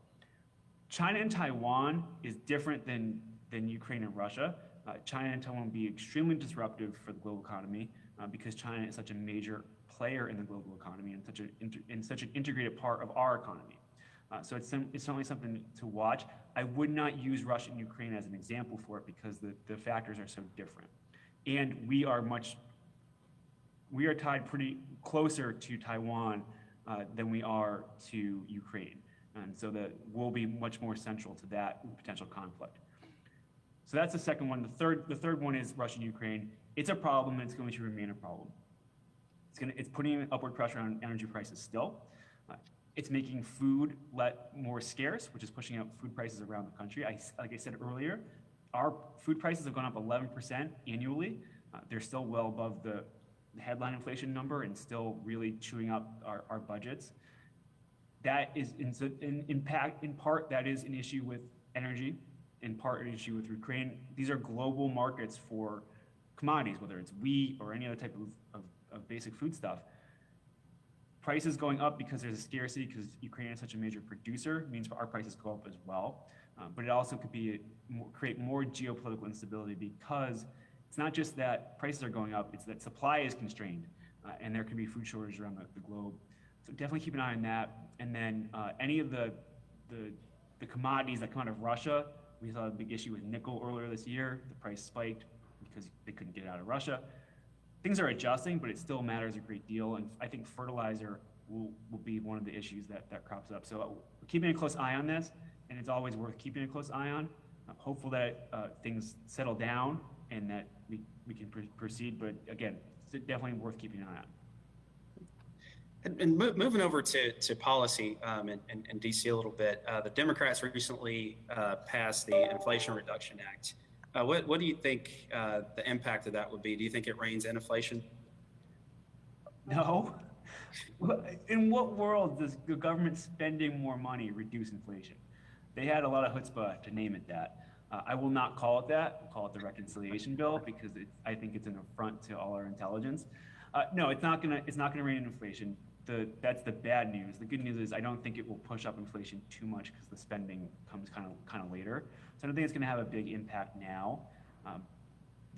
China and Taiwan is different than Ukraine and Russia. China and Taiwan will be extremely disruptive for the global economy because China is such a major player in the global economy and such an integrated part of our economy. So it's certainly something to watch. I would not use Russia and Ukraine as an example for it because the factors are so different. And we are tied pretty closer to Taiwan than we are to Ukraine. And so that will be much more central to that potential conflict. So that's the second one. The third one is Russia and Ukraine. It's a problem and it's going to remain a problem. It's putting upward pressure on energy prices still. It's making food more scarce, which is pushing up food prices around the country. Like I said earlier, our food prices have gone up 11% annually. They're still well above the headline inflation number and still really chewing up our budgets. That is in part, that is an issue with energy, in part an issue with Ukraine. These are global markets for commodities, whether it's wheat or any other type of basic food stuff. Prices going up because there's a scarcity because Ukraine is such a major producer means our prices go up as well. But it also could create more geopolitical instability because it's not just that prices are going up, it's that supply is constrained and there could be food shortage around the globe. So definitely keep an eye on that. And then any of the commodities that come out of Russia, we saw a big issue with nickel earlier this year. The price spiked because they couldn't get it out of Russia. Things are adjusting, but it still matters a great deal. And I think fertilizer will be one of the issues that crops up. So we're keeping a close eye on this, and it's always worth keeping a close eye on. I'm hopeful that things settle down and that we can proceed. But again, it's definitely worth keeping an eye on. And moving over to policy in DC a little bit, the Democrats recently passed the Inflation Reduction Act. What do you think the impact of that would be? Do you think it reins in inflation? No. In what world does the government spending more money reduce inflation? They had a lot of chutzpah to name it that. I will not call it that. I'll call it the reconciliation bill because I think it's an affront to all our intelligence. No, it's not gonna rein in inflation. That's the bad news. The good news is I don't think it will push up inflation too much because the spending comes kind of later. So I don't think it's going to have a big impact now.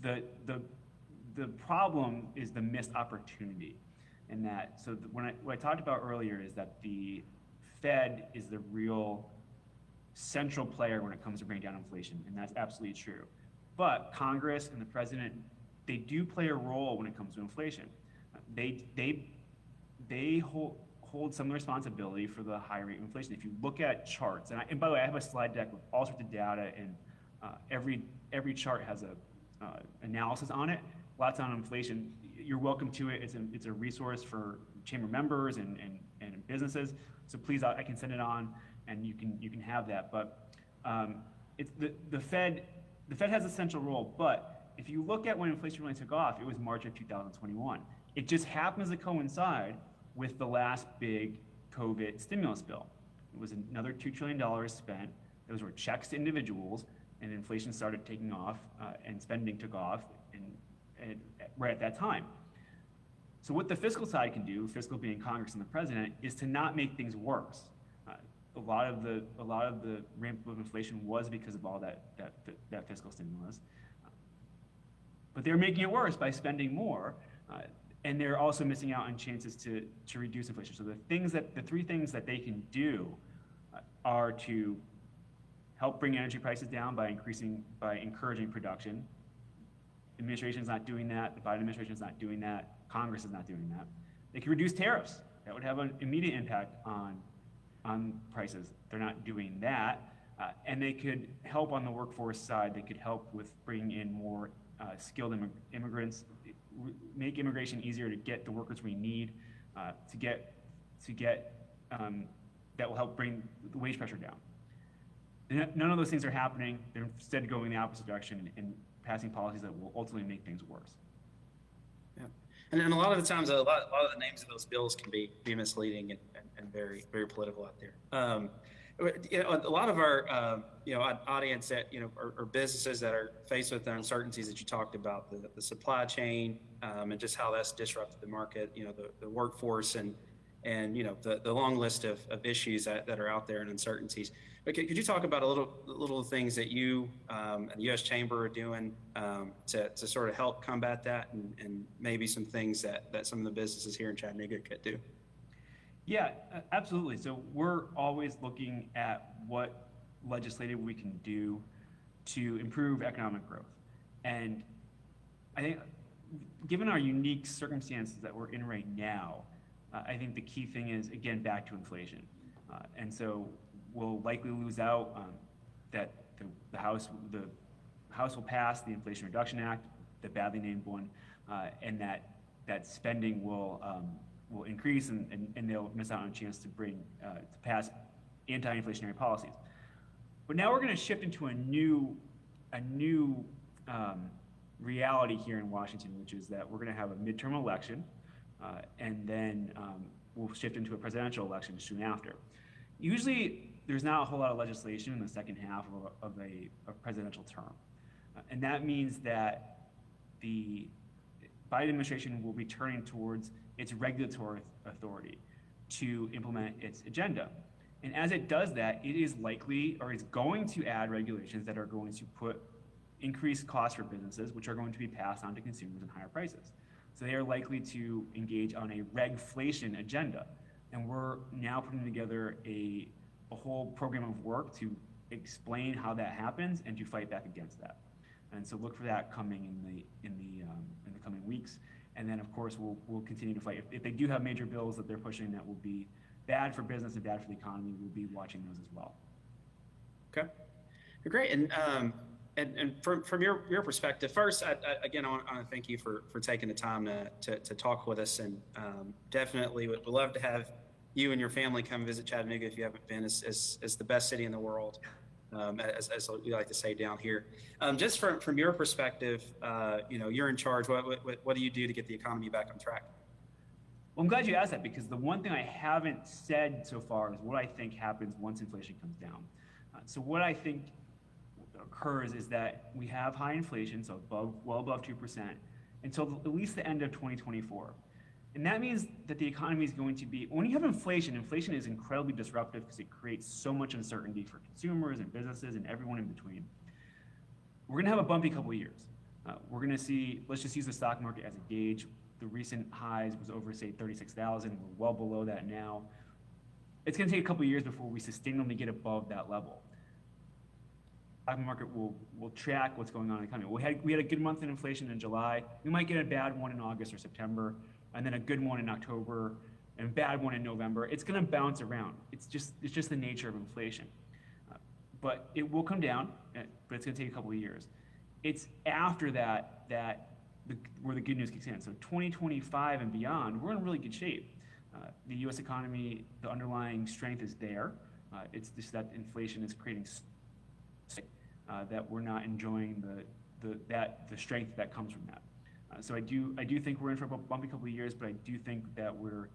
The problem is the missed opportunity, in that. So what I talked about earlier is that the Fed is the real central player when it comes to bringing down inflation, and that's absolutely true. But Congress and the president, they do play a role when it comes to inflation. They hold some responsibility for the high rate of inflation. If you look at charts, and by the way, I have a slide deck with all sorts of data, and every chart has a analysis on it, lots on inflation. You're welcome to it. It's a resource for chamber members and businesses. So please, I can send it on, and you can have that. But it's the Fed has a central role. But if you look at when inflation really took off, it was March of 2021. It just happens to coincide with the last big COVID stimulus bill. It was another $2 trillion spent. Those were checks to individuals, and inflation started taking off, and spending took off, and right at that time. So what the fiscal side can do, fiscal being Congress and the president, is to not make things worse. A lot of the ramp of inflation was because of all that fiscal stimulus, but they're making it worse by spending more. And they're also missing out on chances to reduce inflation. So the three things that they can do are to help bring energy prices down by encouraging production. Administration's not doing that. The Biden administration is not doing that. Congress is not doing that. They can reduce tariffs. That would have an immediate impact on prices. They're not doing that. And they could help on the workforce side. They could help with bringing in more skilled immigrants, make immigration easier to get the workers we need to get that will help bring the wage pressure down. And none of those things are happening. They're instead going the opposite direction and passing policies that will ultimately make things worse. Yeah, and a lot of the times, a lot of the names of those bills can be misleading and very, very political out there. A lot of our audience that are businesses that are faced with the uncertainties that you talked about, the supply chain, and just how that's disrupted the market, the workforce, and and the long list of issues that are out there and uncertainties. But could you talk about a little things that you and the U.S. Chamber are doing to sort of help combat that, and maybe some things that some of the businesses here in Chattanooga could do? Yeah, absolutely. So we're always looking at what legislative we can do to improve economic growth. And I think given our unique circumstances that we're in right now, I think the key thing is, again, back to inflation. And so we'll likely lose out that the House will pass the Inflation Reduction Act, the badly named one, and that spending will increase, and they'll miss out on a chance to pass anti-inflationary policies. But now we're going to shift into a new reality here in Washington, which is that we're going to have a midterm election, and then we'll shift into a presidential election soon after. Usually, there's not a whole lot of legislation in the second half of a presidential term, and that means that the Biden administration will be turning towards its regulatory authority to implement its agenda. And as it does that, it is likely, or it's going to add regulations that are going to put increased costs for businesses, which are going to be passed on to consumers in higher prices. So they are likely to engage on a regflation agenda. And we're now putting together a whole program of work to explain how that happens and to fight back against that. And so look for that coming in the coming weeks. And then, of course, we'll continue to fight. If they do have major bills that they're pushing that will be bad for business and bad for the economy, we'll be watching those as well. Okay, great. And from your perspective, first, again, I want to thank you for taking the time to talk with us, and definitely would love to have you and your family come visit Chattanooga if you haven't been. It's the best city in the world, as we like to say down here. Just from your perspective, you're in charge. What do you do to get the economy back on track? Well, I'm glad you asked that, because the one thing I haven't said so far is what I think happens once inflation comes down. So what I think occurs is that we have high inflation, so well above 2%, until at least the end of 2024. And that means that the economy is going to be, when you have inflation is incredibly disruptive because it creates so much uncertainty for consumers and businesses and everyone in between. We're going to have a bumpy couple of years. We're going to see, let's just use the stock market as a gauge. The recent highs was over, say, 36,000. We're well below that now. It's going to take a couple of years before we sustainably get above that level. The stock market will track what's going on in the economy. We had a good month in inflation in July. We might get a bad one in August or September, and then a good one in October, and a bad one in November. It's going to bounce around. It's just the nature of inflation. But it will come down, but it's going to take a couple of years. It's after that where the good news kicks in. So 2025 and beyond, we're in really good shape. The U.S. economy, the underlying strength is there. It's just that inflation is creating that we're not enjoying the strength that comes from that. So I do think we're in for a bumpy couple of years, but I do think that we're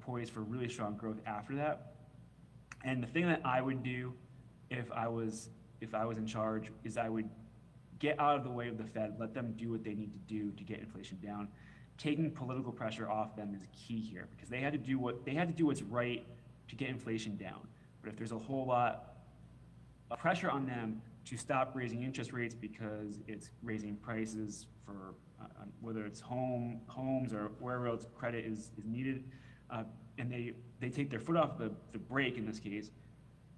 poised for really strong growth after that. And the thing that I would do if I was in charge is I would get out of the way of the Fed, let them do what they need to do to get inflation down. Taking political pressure off them is key here, because they had to do what's right to get inflation down. But if there's a whole lot of pressure on them to stop raising interest rates because it's raising prices for whether it's homes or wherever else credit is needed, and they take their foot off the brake in this case,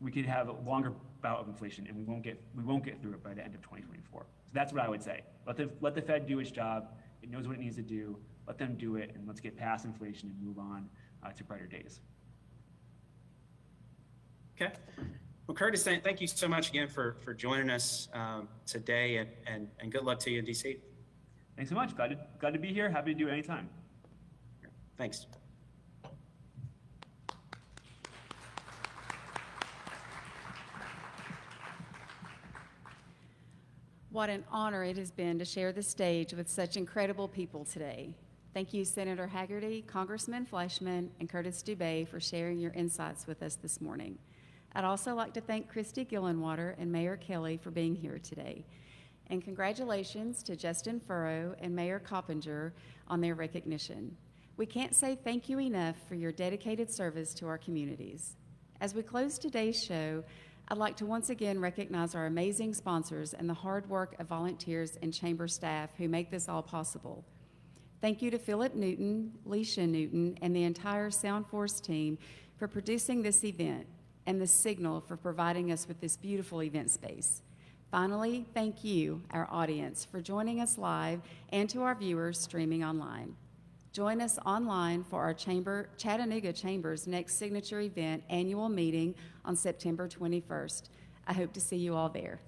we could have a longer bout of inflation, and we won't get through it by the end of 2024. So that's what I would say. Let the Fed do its job. It knows what it needs to do. Let them do it, and let's get past inflation and move on to brighter days. Okay. Well, Curtis, thank you so much again for joining us today, and good luck to you in DC. Thanks so much. Glad to be here. Happy to do it anytime. Thanks. What an honor it has been to share the stage with such incredible people today. Thank you, Senator Hagerty, Congressman Fleischman, and Curtis Dubé for sharing your insights with us this morning. I'd also like to thank Christy Gillenwater and Mayor Kelly for being here today. And congratulations to Justin Furrow and Mayor Coppinger on their recognition. We can't say thank you enough for your dedicated service to our communities. As we close today's show, I'd like to once again recognize our amazing sponsors and the hard work of volunteers and chamber staff who make this all possible. Thank you to Philip Newton, Leisha Newton, and the entire Soundforce team for producing this event, and the Signal for providing us with this beautiful event space. Finally, thank you, our audience, for joining us live, and to our viewers streaming online. Join us online for our Chattanooga Chamber's next signature event annual meeting on September 21st. I hope to see you all there.